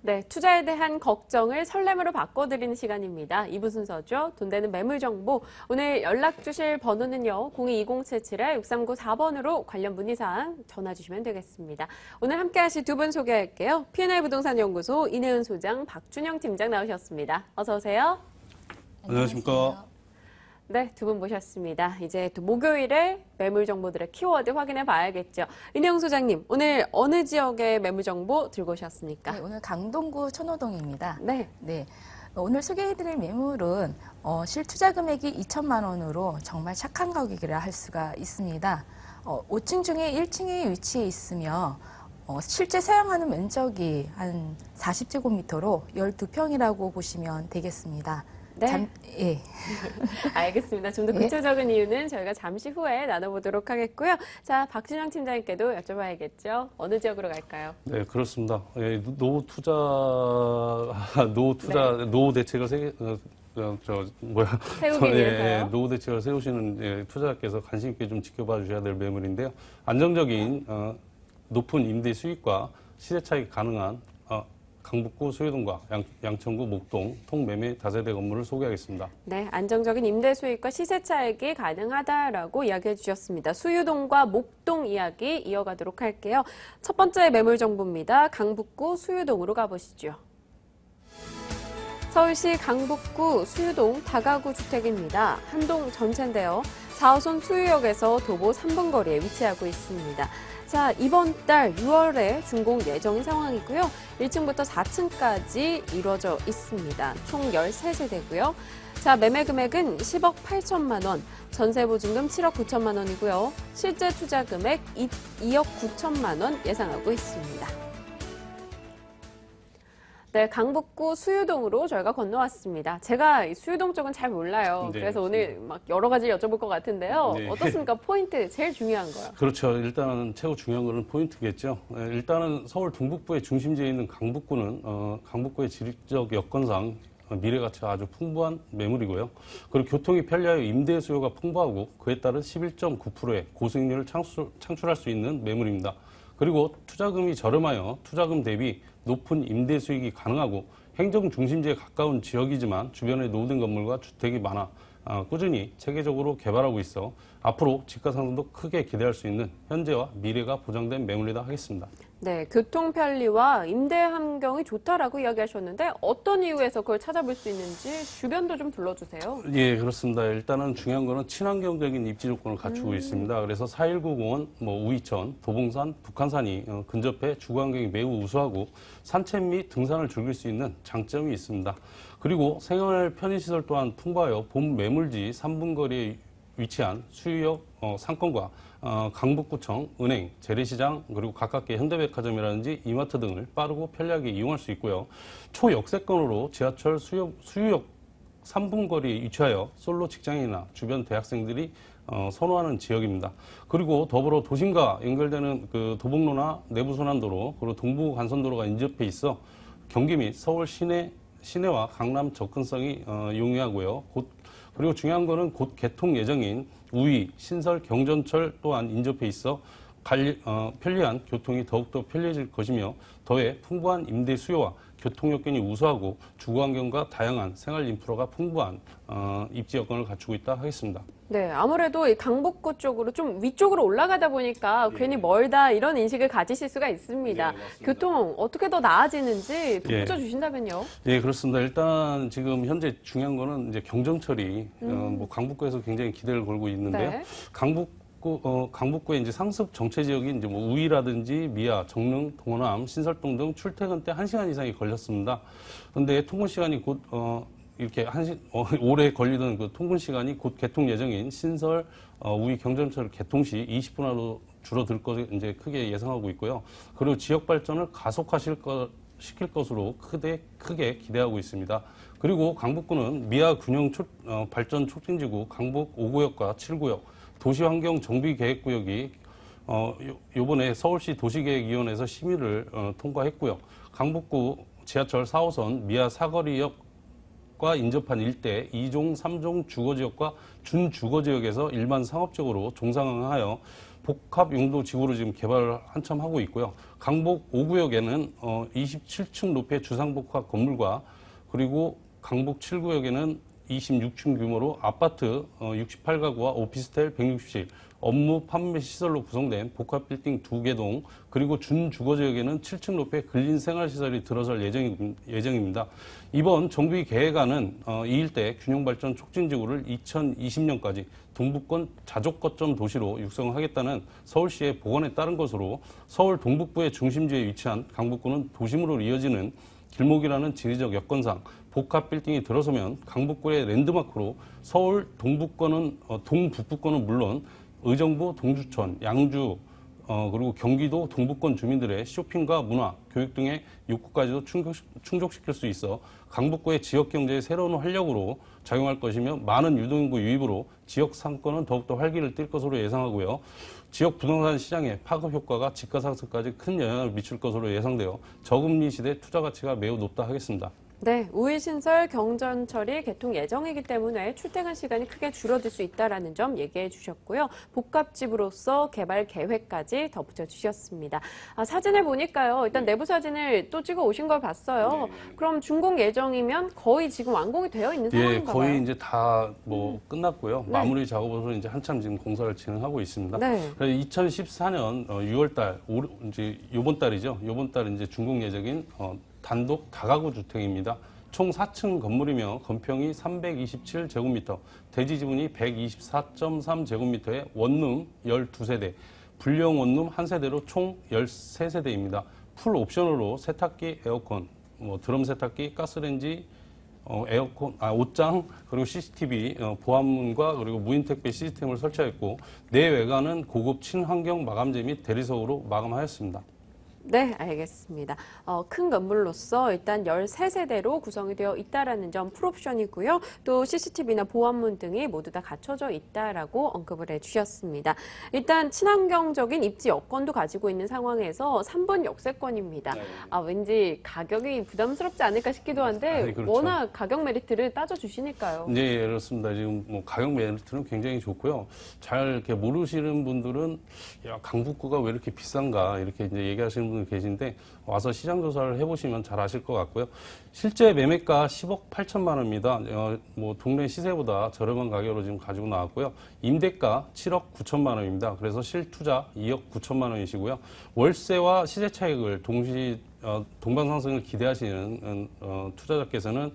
네, 투자에 대한 걱정을 설렘으로 바꿔드리는 시간입니다. 2부 순서죠. 돈 되는 매물 정보. 오늘 연락 주실 번호는요. 022077-6394번으로 관련 문의사항 전화 주시면 되겠습니다. 오늘 함께 하실 두 분 소개할게요. P&I 부동산 연구소 이내은 소장, 박준영 팀장 나오셨습니다. 어서 오세요. 안녕하십니까. 네, 두 분 모셨습니다. 이제 또 목요일에 매물 정보들의 키워드 확인해 봐야겠죠. 이내영 소장님, 오늘 어느 지역의 매물 정보 들고 오셨습니까? 네, 오늘 강동구 천호동입니다. 네. 네. 오늘 소개해드릴 매물은 실투자 금액이 2천만 원으로 정말 착한 가격이라 할 수가 있습니다. 5층 중에 1층에 위치해 있으며 실제 사용하는 면적이 한 40제곱미터로 12평이라고 보시면 되겠습니다. 네. 예. 알겠습니다. 좀 더 구체적인 이유는 저희가 잠시 후에 나눠보도록 하겠고요. 자, 박준영 팀장님께도 여쭤봐야겠죠. 어느 지역으로 갈까요? 네, 그렇습니다. 예, 노후 대책을 세우기 위해서요? 노후 대책을 세우시는 투자자께서 관심 있게 좀 지켜봐 주셔야 될 매물인데요. 안정적인 높은 임대 수익과 시세 차익이 가능한 강북구 수유동과 양천구 목동 통매매 다세대 건물을 소개하겠습니다. 네, 안정적인 임대 수익과 시세 차익이 가능하다라고 이야기해 주셨습니다. 수유동과 목동 이야기 이어가도록 할게요. 첫 번째 매물 정보입니다. 강북구 수유동으로 가보시죠. 서울시 강북구 수유동 다가구 주택입니다. 한 동 전체인데요. 4호선 수유역에서 도보 3분 거리에 위치하고 있습니다. 자, 이번 달 6월에 준공 예정인 상황이고요. 1층부터 4층까지 이루어져 있습니다. 총 13세대고요. 자, 매매 금액은 10억 8천만 원, 전세 보증금 7억 9천만 원이고요. 실제 투자 금액 2억 9천만 원 예상하고 있습니다. 네, 강북구 수유동으로 저희가 건너왔습니다. 제가 이 수유동 쪽은 잘 몰라요. 네, 그래서 오늘 막 여러 가지 여쭤볼 것 같은데요. 네. 어떻습니까? 포인트 제일 중요한 거요. 그렇죠. 일단은 최고 중요한 거는 포인트겠죠. 일단은 서울 동북부의 중심지에 있는 강북구는 강북구의 지리적 여건상 미래 가치가 아주 풍부한 매물이고요. 그리고 교통이 편리하여 임대 수요가 풍부하고 그에 따른 11.9%의 고수익률을 창출할 수 있는 매물입니다. 그리고 투자금이 저렴하여 투자금 대비 높은 임대 수익이 가능하고 행정 중심지에 가까운 지역이지만 주변에 노후된 건물과 주택이 많아 꾸준히 체계적으로 개발하고 있어 앞으로 집가 상승도 크게 기대할 수 있는 현재와 미래가 보장된 매물이다 하겠습니다. 네, 교통 편리와 임대 환경이 좋다라고 이야기하셨는데 어떤 이유에서 그걸 찾아볼 수 있는지 주변도 좀 둘러주세요. 예, 그렇습니다. 일단은 중요한 거는 친환경적인 입지 조건을 갖추고 있습니다. 그래서 4.19 공원, 우이천, 도봉산, 북한산이 근접해 주거 환경이 매우 우수하고 산책 및 등산을 즐길 수 있는 장점이 있습니다. 그리고 생활 편의시설 또한 풍부하여 본 매물지 3분 거리에 위치한 수유역 상권과 강북구청, 은행, 재래시장, 그리고 가깝게 현대백화점이라든지 이마트 등을 빠르고 편리하게 이용할 수 있고요. 초역세권으로 지하철 수유역 3분 거리에 위치하여 솔로 직장인이나 주변 대학생들이 선호하는 지역입니다. 그리고 더불어 도심과 연결되는 그 도봉로나 내부순환도로 그리고 동부간선도로가 인접해 있어 경기 및 서울 시내와 강남 접근성이 용이하고요. 그리고 중요한 거는 곧 개통 예정인 우이, 신설, 경전철 또한 인접해 있어 편리한 교통이 더욱더 편리해질 것이며 더해 풍부한 임대 수요와 교통 여건이 우수하고 주거 환경과 다양한 생활 인프라가 풍부한 입지 여건을 갖추고 있다 하겠습니다. 네, 아무래도 이 강북구 쪽으로 좀 위쪽으로 올라가다 보니까 괜히 멀다 이런 인식을 가지실 수가 있습니다. 교통 어떻게 더 나아지는지 덧붙여 주신다면요? 예, 그렇습니다. 일단 지금 현재 중요한 거는 이제 경정철이 강북구에서 굉장히 기대를 걸고 있는데요. 네. 강북구의 이제 상습 정체 지역인 이제 우이라든지 미아, 정릉, 동호남, 신설동 등 출퇴근 때 1시간 이상이 걸렸습니다. 그런데 통근 시간이 곧 이렇게 오래 걸리던 그 통근 시간이 곧 개통 예정인 신설 우이 경전철 개통 시 20분 안으로 줄어들 것을 이제 크게 예상하고 있고요. 그리고 지역 발전을 시킬 것으로 크게 기대하고 있습니다. 그리고 강북구는 미아 균형 발전 촉진지구 강북 5구역과 7구역 도시환경 정비계획구역이 요번에 서울시 도시계획위원회에서 심의를 통과했고요. 강북구 지하철 4호선 미아 사거리역과 인접한 일대 2종, 3종 주거지역과 준주거지역에서 일반 상업적으로 종상하여 복합용도 지구로 지금 개발을 한참 하고 있고요. 강북 5구역에는 27층 높이의 주상복합 건물과 그리고 강북 7구역에는 26층 규모로 아파트 68가구와 오피스텔 160실, 업무 판매 시설로 구성된 복합 빌딩 2개 동, 그리고 준주거지역에는 7층 높이의 근린 생활시설이 들어설 예정입니다. 이번 정비 계획안은 이 일대 균형발전 촉진지구를 2020년까지 동북권 자족거점 도시로 육성하겠다는 서울시의 보관에 따른 것으로 서울 동북부의 중심지에 위치한 강북구는 도심으로 이어지는 길목이라는 지리적 여건상 복합 빌딩이 들어서면 강북구의 랜드마크로 서울 동북부권은 물론 의정부, 동주천, 양주, 그리고 경기도 동북권 주민들의 쇼핑과 문화, 교육 등의 욕구까지도 충족시킬 수 있어 강북구의 지역 경제의 새로운 활력으로 작용할 것이며 많은 유동인구 유입으로 지역 상권은 더욱더 활기를 띨 것으로 예상하고요. 지역 부동산 시장의 파급 효과가 집가 상승까지 큰 영향을 미칠 것으로 예상되어 저금리 시대 투자 가치가 매우 높다 하겠습니다. 네, 우회신설 경전철이 개통 예정이기 때문에 출퇴근 시간이 크게 줄어들 수 있다는 점 얘기해 주셨고요. 복합집으로서 개발 계획까지 덧붙여 주셨습니다. 사진을 보니까요. 일단 내부 사진을 또 찍어 오신 걸 봤어요. 그럼 준공 예정이면 거의 지금 완공이 되어 있는 상황인가요? 거의 이제 다 끝났고요. 네. 마무리 작업으로 이제 한참 지금 공사를 진행하고 있습니다. 네. 그래서 2014년 6월달 이제 요번 달이죠. 요번 달 이제 준공 예정인 단독 다가구 주택입니다. 총 4층 건물이며 건평이 327제곱미터, 대지 지분이 124.3제곱미터의 원룸 12세대, 불량 원룸 1세대로 총 13세대입니다. 풀 옵션으로 세탁기, 에어컨, 드럼 세탁기, 가스레인지, 에어컨, 옷장, 그리고 CCTV, 보안문과 그리고 무인 택배 시스템을 설치하였고, 내외관은 고급 친환경 마감재 및 대리석으로 마감하였습니다. 네, 알겠습니다. 큰 건물로서 일단 13세대로 구성이 되어 있다라는 점 풀옵션이고요. 또 CCTV나 보안문 등이 모두 다 갖춰져 있다라고 언급을 해주셨습니다. 일단 친환경적인 입지 여건도 가지고 있는 상황에서 3번 역세권입니다. 왠지 가격이 부담스럽지 않을까 싶기도 한데 그렇죠. 워낙 가격 메리트를 따져주시니까요. 네, 그렇습니다. 지금 가격 메리트는 굉장히 좋고요. 잘 이렇게 모르시는 분들은 야, 강북구가 왜 이렇게 비싼가 이렇게 이제 얘기하시는 분들 계신데 와서 시장 조사를 해보시면 잘 아실 것 같고요. 실제 매매가 10억 8천만 원입니다. 동네 시세보다 저렴한 가격으로 지금 가지고 나왔고요. 임대가 7억 9천만 원입니다. 그래서 실투자 2억 9천만 원이시고요. 월세와 시세 차익을 동반상승을 기대하시는 투자자께서는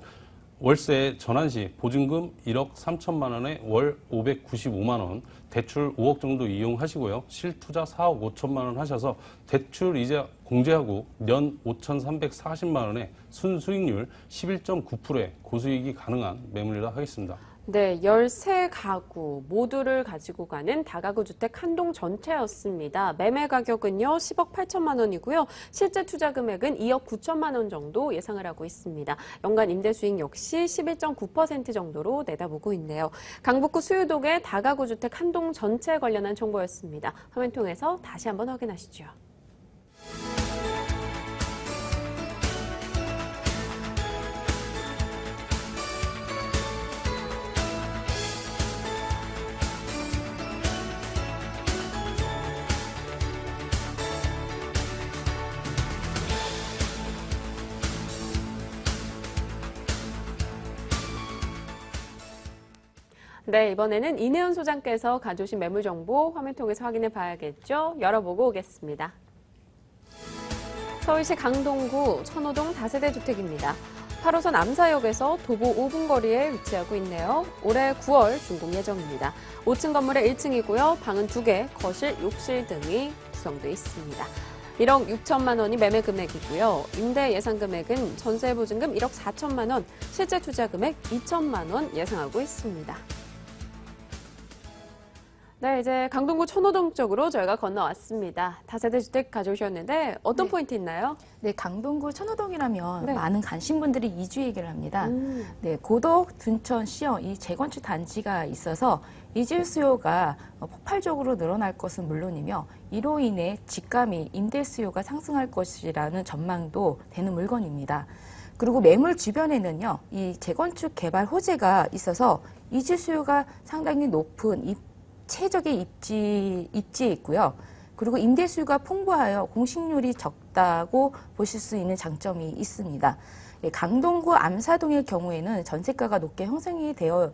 월세 전환시 보증금 1억 3천만 원에 월 595만 원, 대출 5억 정도 이용하시고요. 실투자 4억 5천만 원 하셔서 대출 이자 공제하고 년 5,340만 원에 순수익률 11.9%의 고수익이 가능한 매물이라 하겠습니다. 네, 13가구 모두를 가지고 가는 다가구 주택 한 동 전체였습니다. 매매 가격은요, 10억 8천만 원이고요. 실제 투자 금액은 2억 9천만 원 정도 예상을 하고 있습니다. 연간 임대 수익 역시 11.9% 정도로 내다보고 있네요. 강북구 수유동의 다가구 주택 한 동 전체 관련한 정보였습니다. 화면 통해서 다시 한번 확인하시죠. 네, 이번에는 이내연 소장께서 가져오신 매물 정보 화면 통해서 확인해 봐야겠죠? 열어보고 오겠습니다. 서울시 강동구 천호동 다세대 주택입니다. 8호선 암사역에서 도보 5분 거리에 위치하고 있네요. 올해 9월 준공 예정입니다. 5층 건물의 1층이고요. 방은 2개, 거실, 욕실 등이 구성되어 있습니다. 1억 6천만 원이 매매 금액이고요. 임대 예상 금액은 전세 보증금 1억 4천만 원, 실제 투자 금액 2천만 원 예상하고 있습니다. 네, 이제 강동구 천호동 쪽으로 저희가 건너왔습니다. 다세대 주택 가져오셨는데 어떤 포인트 있나요? 네, 강동구 천호동이라면 네. 많은 관심분들이 이주 얘기를 합니다. 네, 고덕, 둔천, 시형 이 재건축 단지가 있어서 이주 수요가 폭발적으로 늘어날 것은 물론이며 이로 인해 집값이 임대 수요가 상승할 것이라는 전망도 되는 물건입니다. 그리고 매물 주변에는요, 이 재건축 개발 호재가 있어서 이주 수요가 상당히 높은 최적의 입지에 있고요. 그리고 임대 수요가 풍부하여 공식률이 적다고 보실 수 있는 장점이 있습니다. 강동구 암사동의 경우에는 전세가가 높게 형성이 되어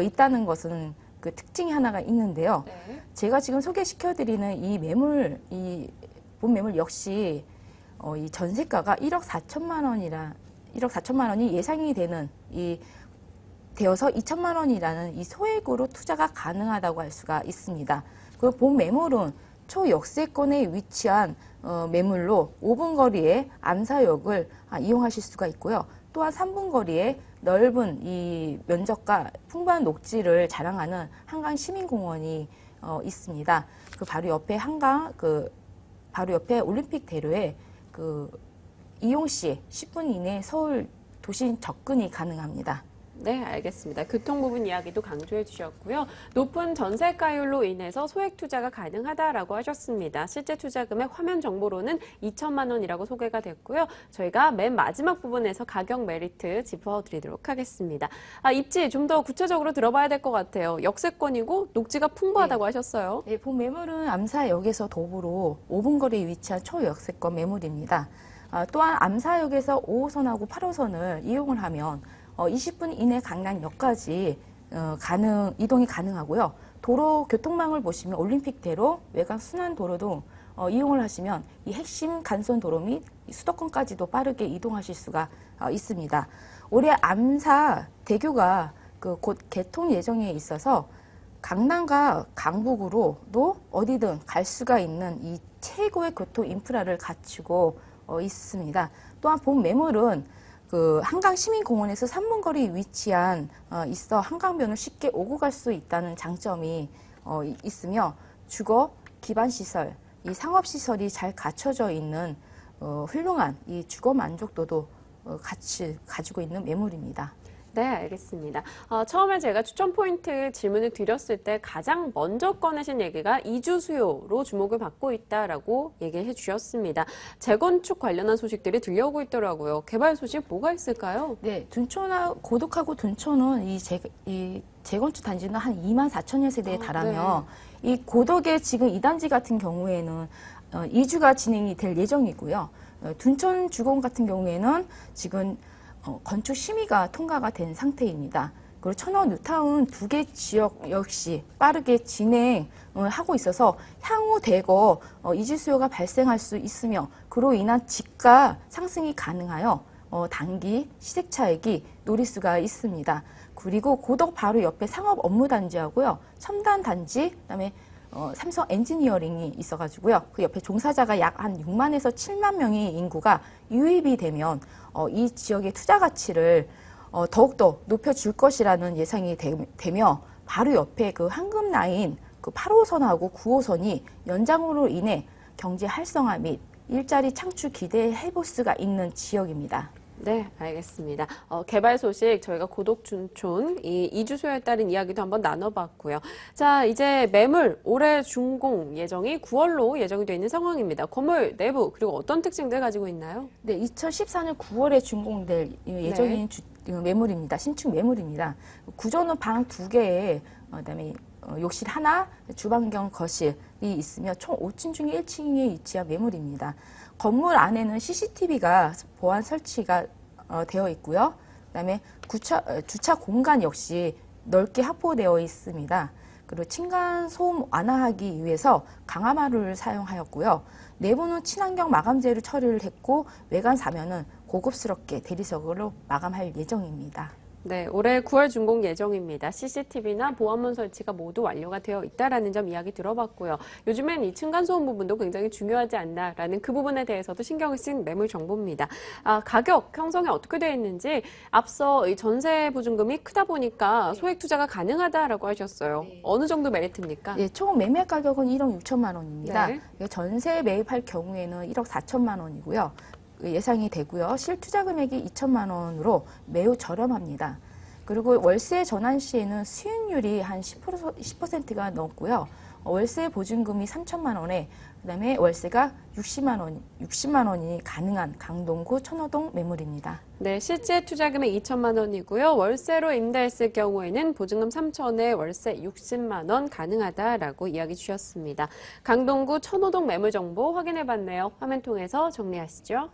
있다는 것은 그 특징이 하나가 있는데요. 네. 제가 지금 소개시켜드리는 본 매물 역시 이 전세가가 1억 4천만 원이 예상이 되는 되어서 2천만 원이라는 이 소액으로 투자가 가능하다고 할 수가 있습니다. 그 본 매물은 초역세권에 위치한 매물로 5분 거리에 암사역을 이용하실 수가 있고요. 또한 3분 거리에 넓은 이 면적과 풍부한 녹지를 자랑하는 한강 시민공원이 있습니다. 그 바로 옆에 바로 옆에 올림픽대로에 이용 시 10분 이내 서울 도심 접근이 가능합니다. 네, 알겠습니다. 교통 부분 이야기도 강조해 주셨고요. 높은 전세가율로 인해서 소액 투자가 가능하다라고 하셨습니다. 실제 투자 금액 화면 정보로는 2천만 원이라고 소개가 됐고요. 저희가 맨 마지막 부분에서 가격 메리트 짚어드리도록 하겠습니다. 입지 좀 더 구체적으로 들어봐야 될 것 같아요. 역세권이고 녹지가 풍부하다고 하셨어요. 네, 본 매물은 암사역에서 도보로 5분 거리에 위치한 초역세권 매물입니다. 또한 암사역에서 5호선하고 8호선을 이용을 하면 20분 이내 강남역까지 이동이 가능하고요. 도로 교통망을 보시면 올림픽대로, 외곽 순환도로 등 이용을 하시면 이 핵심 간선 도로 및 수도권까지도 빠르게 이동하실 수가 있습니다. 올해 암사 대교가 곧 개통 예정에 있어서 강남과 강북으로도 어디든 갈 수가 있는 이 최고의 교통 인프라를 갖추고 있습니다. 또한 본 매물은 한강시민공원에서 3분 거리에 위치한 있어 한강변을 쉽게 오고 갈 수 있다는 장점이 있으며 주거 기반시설, 이 상업시설이 잘 갖춰져 있는 훌륭한 이 주거 만족도도 같이 가지고 있는 매물입니다. 네, 알겠습니다. 처음에 제가 추천 포인트 질문을 드렸을 때 가장 먼저 꺼내신 얘기가 이주 수요로 주목을 받고 있다라고 얘기해 주셨습니다. 재건축 관련한 소식들이 들려오고 있더라고요. 개발 소식 뭐가 있을까요? 네, 고덕하고 둔촌은 이 재건축 단지는 한 2만 4천여 세대에 달하며 네. 이 고덕의 지금 2단지 같은 경우에는 이주가 진행이 될 예정이고요. 둔촌 주공 같은 경우에는 지금 건축 심의가 통과가 된 상태입니다. 그리고 천호 뉴타운 2개 지역 역시 빠르게 진행을 하고 있어서 향후 대거 이주 수요가 발생할 수 있으며 그로 인한 집가 상승이 가능하여 단기 시세 차익이 노릴 수가 있습니다. 그리고 고덕 바로 옆에 상업 업무 단지하고요. 첨단 단지, 그다음에 삼성 엔지니어링이 있어가지고요. 그 옆에 종사자가 약 한 6만에서 7만 명의 인구가 유입이 되면 이 지역의 투자 가치를 더욱더 높여줄 것이라는 예상이 되며 바로 옆에 그 황금 라인 그 8호선하고 9호선이 연장으로 인해 경제 활성화 및 일자리 창출 기대해 볼 수가 있는 지역입니다. 네, 알겠습니다. 개발 소식 저희가 고덕둔촌 이 이주 수요에 따른 이야기도 한번 나눠봤고요. 자, 이제 매물 올해 준공 예정이 9월로 예정이 되어 있는 상황입니다. 건물 내부 그리고 어떤 특징들 가지고 있나요? 네, 2014년 9월에 준공될 예정인 매물입니다. 신축 매물입니다. 구조는 방 2개에 그다음에 욕실 하나, 주방 겸 거실이 있으며 총 5층 중에 1층에 위치한 매물입니다. 건물 안에는 CCTV가 보안 설치가 되어 있고요. 그다음에 주차 공간 역시 넓게 확보되어 있습니다. 그리고 층간 소음 완화하기 위해서 강화마루를 사용하였고요. 내부는 친환경 마감재로 처리를 했고 외관 사면은 고급스럽게 대리석으로 마감할 예정입니다. 네, 올해 9월 준공 예정입니다. CCTV나 보안문 설치가 모두 완료가 되어 있다라는 점 이야기 들어봤고요. 요즘엔 이 층간소음 부분도 굉장히 중요하지 않나라는 그 부분에 대해서도 신경을 쓴 매물 정보입니다. 가격 형성이 어떻게 되어 있는지 앞서 이 전세 보증금이 크다 보니까 소액 투자가 가능하다라고 하셨어요. 네. 어느 정도 메리트입니까? 네, 총 매매 가격은 1억 6천만 원입니다. 네. 전세 매입할 경우에는 1억 4천만 원이고요. 예상이 되고요. 실투자 금액이 2천만 원으로 매우 저렴합니다. 그리고 월세 전환 시에는 수익률이 한 10%가 넘고요. 월세 보증금이 3천만 원에 그다음에 월세가 60만 원이 가능한 강동구 천호동 매물입니다. 네, 실제 투자 금액 2천만 원이고요. 월세로 임대했을 경우에는 보증금 3천에 월세 60만 원 가능하다라고 이야기 주셨습니다. 강동구 천호동 매물 정보 확인해 봤네요. 화면 통해서 정리하시죠.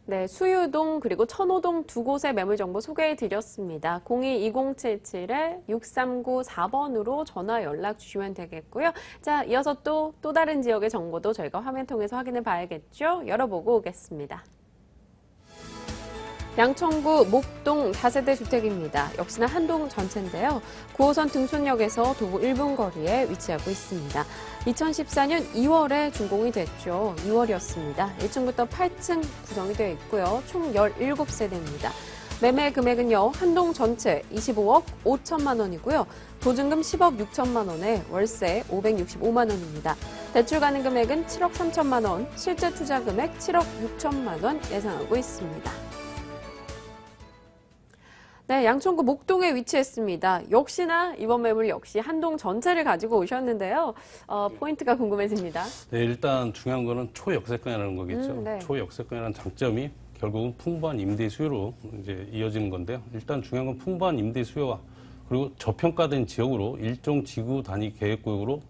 네, 수유동 그리고 천호동 두 곳의 매물 정보 소개해 드렸습니다. 02-2077-6394번으로 전화 연락 주시면 되겠고요. 자, 이어서 또 다른 지역의 정보도 저희가 화면 통해서 확인해 봐야겠죠? 열어보고 오겠습니다. 양천구 목동 다세대 주택입니다. 역시나 한동 전체인데요. 9호선 등촌역에서 도보 1분 거리에 위치하고 있습니다. 2014년 2월에 준공이 됐죠. 2월이었습니다. 1층부터 8층 구성이 되어 있고요. 총 17세대입니다. 매매 금액은요, 한동 전체 25억 5천만 원이고요. 보증금 10억 6천만 원에 월세 565만 원입니다. 대출 가능 금액은 7억 3천만 원, 실제 투자 금액 7억 6천만 원 예상하고 있습니다. 네, 양천구 목동에 위치했습니다. 역시나 이번 매물 역시 한동 전체를 가지고 오셨는데요. 포인트가 궁금해집니다. 네, 일단 중요한 거는 초역세권이라는 거겠죠. 네. 초역세권이라는 장점이 결국은 풍부한 임대 수요로 이제 이어지는 건데요. 일단 중요한 건 풍부한 임대 수요와 그리고 저평가된 지역으로 일종 지구 단위 계획구역으로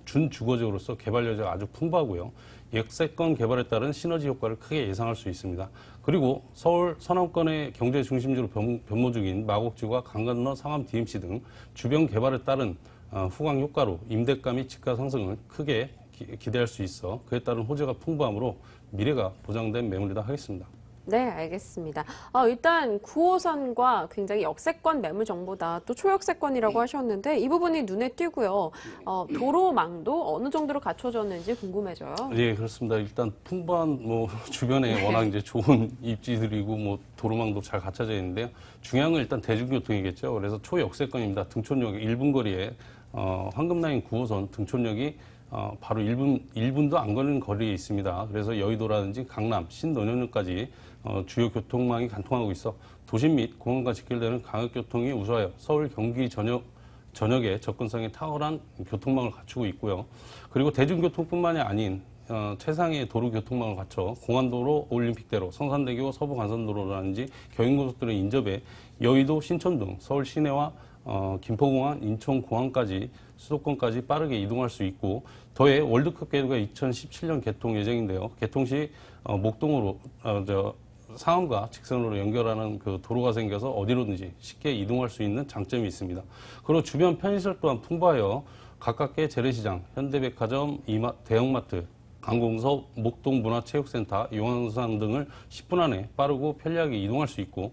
준주거지로서 개발 여지가 아주 풍부하고요. 역세권 개발에 따른 시너지 효과를 크게 예상할 수 있습니다. 그리고 서울 서남권의 경제 중심지로 변모 중인 마곡지구와 강건너 상암 DMC 등 주변 개발에 따른 후광 효과로 임대가 및 집가 상승을 크게 기대할 수 있어 그에 따른 호재가 풍부하므로 미래가 보장된 매물이다 하겠습니다. 네, 알겠습니다. 일단 9호선과 굉장히 역세권 매물 정보다 또 초역세권이라고 하셨는데 이 부분이 눈에 띄고요. 도로망도 어느 정도로 갖춰졌는지 궁금해져요. 네, 그렇습니다. 일단 풍부한 주변에 워낙 이제 좋은 입지들이고 도로망도 잘 갖춰져 있는데요. 중요한 건 일단 대중교통이겠죠. 그래서 초역세권입니다. 등촌역 1분 거리에 황금라인 9호선 등촌역이 바로 1분도 안 걸리는 거리에 있습니다. 그래서 여의도라든지 강남, 신논현역까지 주요 교통망이 관통하고 있어 도심 및 공항과 직결되는 광역교통이 우수하여 서울, 경기 전역에 접근성이 탁월한 교통망을 갖추고 있고요. 그리고 대중교통뿐만이 아닌 최상의 도로 교통망을 갖춰 공안도로, 올림픽대로, 성산대교, 서부간선도로라든지 경인고속도로 인접해 여의도, 신촌 등 서울 시내와 김포공항, 인천공항까지 수도권까지 빠르게 이동할 수 있고 더해 월드컵 궤도가 2017년 개통 예정인데요. 개통 시 목동으로 상암과 직선으로 연결하는 그 도로가 생겨서 어디로든지 쉽게 이동할 수 있는 장점이 있습니다. 그리고 주변 편의시설 또한 풍부하여 가깝게 재래시장, 현대백화점, 대형마트, 관공서, 목동문화체육센터, 용왕산 등을 10분 안에 빠르고 편리하게 이동할 수 있고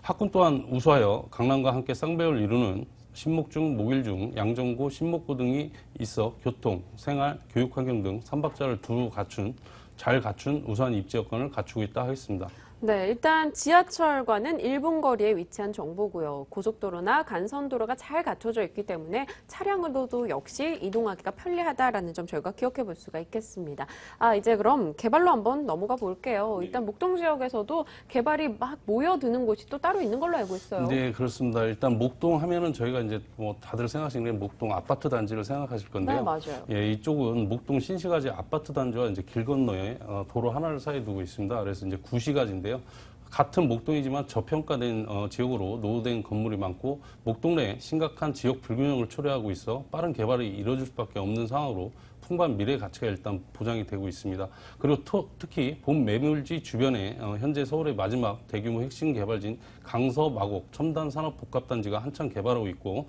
학군 또한 우수하여 강남과 함께 쌍벽을 이루는 신목중, 목일중, 양정고, 신목고 등이 있어 교통, 생활, 교육환경 등 3박자를 두루 잘 갖춘 우수한 입지 여건을 갖추고 있다 하겠습니다. 네, 일단 지하철과는 1분 거리에 위치한 정보고요. 고속도로나 간선도로가 잘 갖춰져 있기 때문에 차량으로도 역시 이동하기가 편리하다라는 점 저희가 기억해 볼 수가 있겠습니다. 이제 그럼 개발로 한번 넘어가 볼게요. 일단 목동 지역에서도 개발이 막 모여드는 곳이 또 따로 있는 걸로 알고 있어요. 네, 그렇습니다. 일단 목동 하면은 저희가 이제 다들 생각하시는 게 목동 아파트 단지를 생각하실 건데요. 네, 맞아요. 예, 이쪽은 목동 신시가지 아파트 단지와 이제 길 건너에 도로 하나를 사이에 두고 있습니다. 그래서 이제 구시가지인데요. 같은 목동이지만 저평가된 지역으로 노후된 건물이 많고 목동 내에 심각한 지역 불균형을 초래하고 있어 빠른 개발이 이뤄질 수밖에 없는 상황으로 풍부한 미래 가치가 일단 보장이 되고 있습니다. 그리고 특히 본 매물지 주변에 현재 서울의 마지막 대규모 핵심 개발지인 강서 마곡 첨단 산업복합단지가 한창 개발하고 있고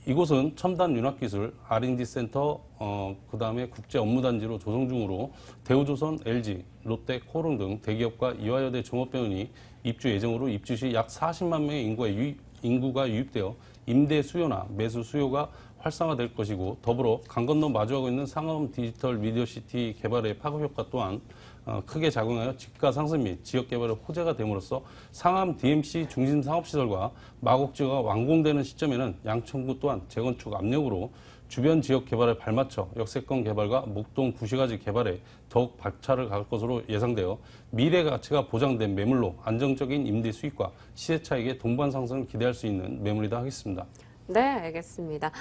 이곳은 첨단 윤활기술 R&D 센터, 그 다음에 국제 업무단지로 조성 중으로 대우조선, LG, 롯데, 코오롱 등 대기업과 이화여대 종합병원이 입주 예정으로 입주 시 약 40만 명의 인구가 유입되어 임대 수요나 매수 수요가 활성화될 것이고 더불어 강 건너 마주하고 있는 상암 디지털 미디어시티 개발의 파급 효과 또한 크게 작용하여 집가 상승 및 지역 개발의 호재가 됨으로써 상암 DMC 중심 상업시설과 마곡지구가 완공되는 시점에는 양천구 또한 재건축 압력으로 주변 지역 개발에 발맞춰 역세권 개발과 목동 구시가지 개발에 더욱 박차를 가할 것으로 예상되어 미래 가치가 보장된 매물로 안정적인 임대 수익과 시세 차익의 동반 상승을 기대할 수 있는 매물이다 하겠습니다. 네, 알겠습니다.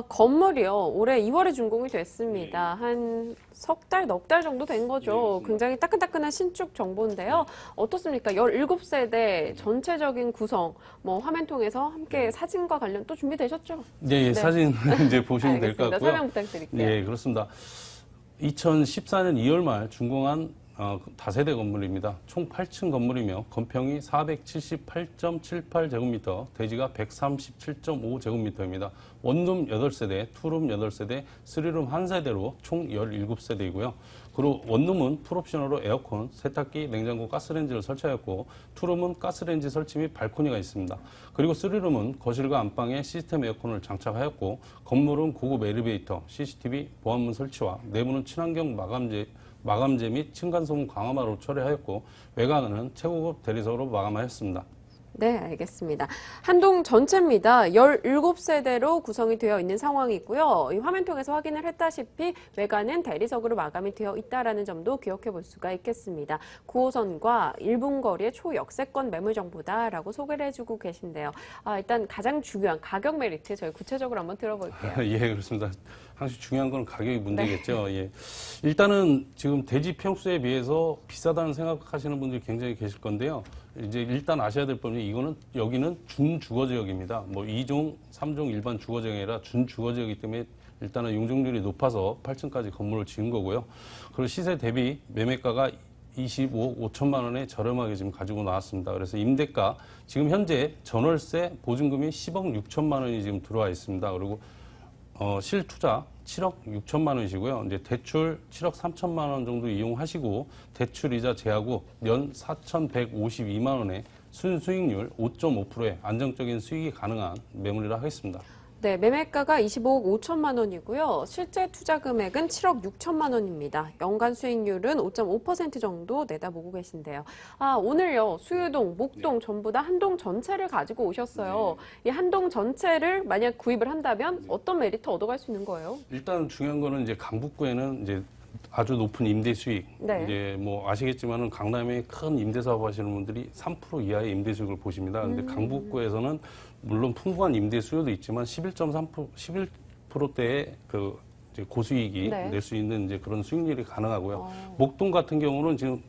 건물이요. 올해 2월에 준공이 됐습니다. 한 석 달, 넉 달 정도 된 거죠. 굉장히 따끈따끈한 신축 정보인데요. 어떻습니까? 17세대 전체적인 구성, 화면 통해서 함께 사진과 관련 또 준비되셨죠? 네, 사진 이제 보시면 될 것 같고요. 설명 부탁드릴게요. 네, 그렇습니다. 2014년 2월 말 준공한 다세대 건물입니다. 총 8층 건물이며 건평이 478.78제곱미터, 대지가 137.5제곱미터입니다. 원룸 8세대, 투룸 8세대, 쓰리룸 1세대로 총 17세대이고요. 그리고 원룸은 풀옵션으로 에어컨, 세탁기, 냉장고, 가스레인지를 설치하였고, 투룸은 가스레인지 설치 및 발코니가 있습니다. 그리고 쓰리룸은 거실과 안방에 시스템 에어컨을 장착하였고, 건물은 고급 엘리베이터, CCTV, 보안문 설치와 내부는 친환경 마감재 및 층간소음 강화마로 처리하였고, 외관은 최고급 대리석으로 마감하였습니다. 네, 알겠습니다. 한 동 전체입니다. 17세대로 구성이 되어 있는 상황이고요. 이 화면 통해서 확인을 했다시피 외관은 대리석으로 마감이 되어 있다는 점도 기억해 볼 수가 있겠습니다. 9호선과 1분 거리의 초역세권 매물 정보다라고 소개를 해주고 계신데요. 일단 가장 중요한 가격 메리트 저희 구체적으로 한번 들어볼게요. 예, 그렇습니다. 항상 중요한 건 가격이 문제겠죠. 네. 예. 일단은 지금 대지 평수에 비해서 비싸다는 생각하시는 분들이 굉장히 계실 건데요. 이제 일단 아셔야 될 점이 여기는 준주거지역입니다. 뭐 2종, 3종 일반 주거지역이 아니라 준주거지역이기 때문에 일단은 용적률이 높아서 8층까지 건물을 지은 거고요. 그리고 시세 대비 매매가가 25억 5천만 원에 저렴하게 지금 가지고 나왔습니다. 그래서 임대가 지금 현재 전월세 보증금이 10억 6천만 원이 지금 들어와 있습니다. 그리고 실투자 7억 6천만 원이시고요. 이제 대출 7억 3천만 원 정도 이용하시고 대출 이자 제하고 연 4,152만 원에 순수익률 5.5%의 안정적인 수익이 가능한 매물이라 하겠습니다. 네, 매매가가 25억 5천만 원이고요. 실제 투자 금액은 7억 6천만 원입니다. 연간 수익률은 5.5% 정도 내다보고 계신데요. 오늘요, 수유동, 목동 전부 다 한 동 전체를 가지고 오셨어요. 이 한 동 전체를 만약 구입을 한다면 어떤 메리트 얻어갈 수 있는 거예요? 일단 중요한 거는 이제 강북구에는 이제 아주 높은 임대 수익. 네. 이제 뭐 아시겠지만은 강남에 큰 임대 사업 하시는 분들이 3% 이하의 임대 수익을 보십니다. 근데 강북구에서는 물론 풍부한 임대 수요도 있지만 11%대의 그 이제 고수익이 네. 낼 수 있는 이제 그런 수익률이 가능하고요. 목동 같은 경우는 지금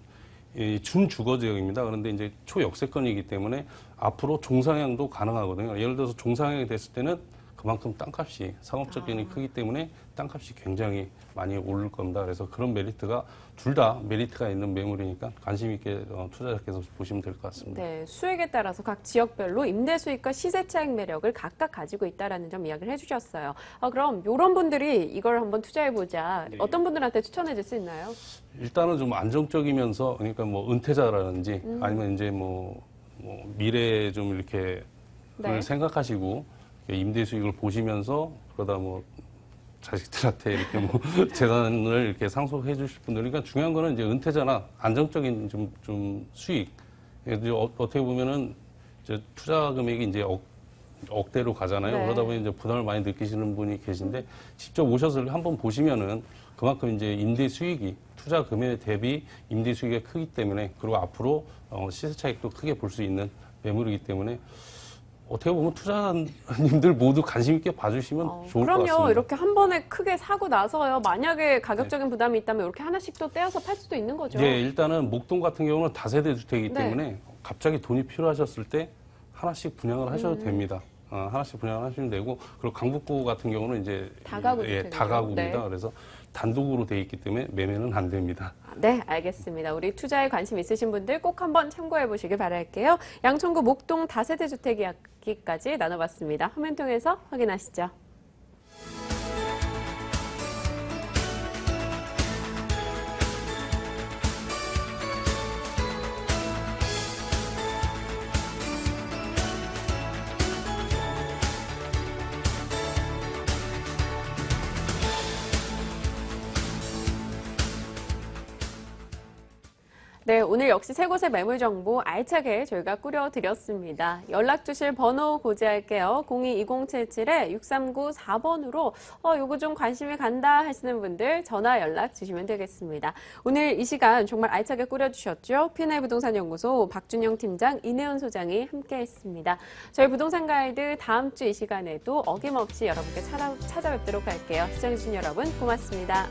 준주거 지역입니다. 그런데 이제 초역세권이기 때문에 앞으로 종상향도 가능하거든요. 예를 들어서 종상향이 됐을 때는 그만큼 땅값이 상업적인이 크기 때문에 땅값이 굉장히 많이 오를 겁니다. 그래서 그런 메리트가 둘 다 메리트가 있는 매물이니까 관심 있게 투자자께서 보시면 될 것 같습니다. 네, 수익에 따라서 각 지역별로 임대 수익과 시세 차익 매력을 각각 가지고 있다라는 점 이야기를 해주셨어요. 그럼 이런 분들이 이걸 한번 투자해보자. 네. 어떤 분들한테 추천해줄 수 있나요? 일단은 좀 안정적이면서 그러니까 뭐 은퇴자라든지 아니면 이제 뭐 미래에 좀 이렇게 네. 생각하시고 임대 수익을 보시면서 그러다 뭐 자식들한테 이렇게 뭐 재산을 이렇게 상속해 주실 분들. 그러니까 중요한 거는 이제 은퇴자나 안정적인 좀 수익. 이제 어떻게 보면은 이제 투자 금액이 이제 억대로 가잖아요. 네. 그러다 보니 이제 부담을 많이 느끼시는 분이 계신데 직접 오셔서 한번 보시면은 그만큼 이제 임대 수익이 투자 금액 대비 임대 수익이 크기 때문에 그리고 앞으로 시세 차익도 크게 볼 수 있는 매물이기 때문에 어떻게 보면 투자자님들 모두 관심 있게 봐주시면 좋을 것 같습니다. 그럼요. 이렇게 한 번에 크게 사고 나서요. 만약에 가격적인 부담이 있다면 이렇게 하나씩 또 떼어서 팔 수도 있는 거죠. 네, 일단은 목동 같은 경우는 다세대 주택이기 네. 때문에 갑자기 돈이 필요하셨을 때 하나씩 분양을 하셔도 됩니다. 하나씩 분양을 하시면 되고 그리고 강북구 같은 경우는 이제 다가구 예, 주택이죠. 다가구입니다. 네. 그래서 단독으로 돼 있기 때문에 매매는 안 됩니다. 네, 알겠습니다. 우리 투자에 관심 있으신 분들 꼭 한번 참고해 보시길 바랄게요. 양천구 목동 다세대 주택 이야기까지 나눠봤습니다. 화면 통해서 확인하시죠. 네, 오늘 역시 세 곳의 매물 정보 알차게 저희가 꾸려드렸습니다. 연락 주실 번호 고지할게요. 02-2077-6394번으로 요거 좀 관심이 간다 하시는 분들 전화 연락 주시면 되겠습니다. 오늘 이 시간 정말 알차게 꾸려주셨죠? P&I 부동산연구소 박준영 팀장, 이내연 소장이 함께했습니다. 저희 부동산 가이드 다음 주 이 시간에도 어김없이 여러분께 찾아뵙도록 할게요. 시청해주신 여러분 고맙습니다.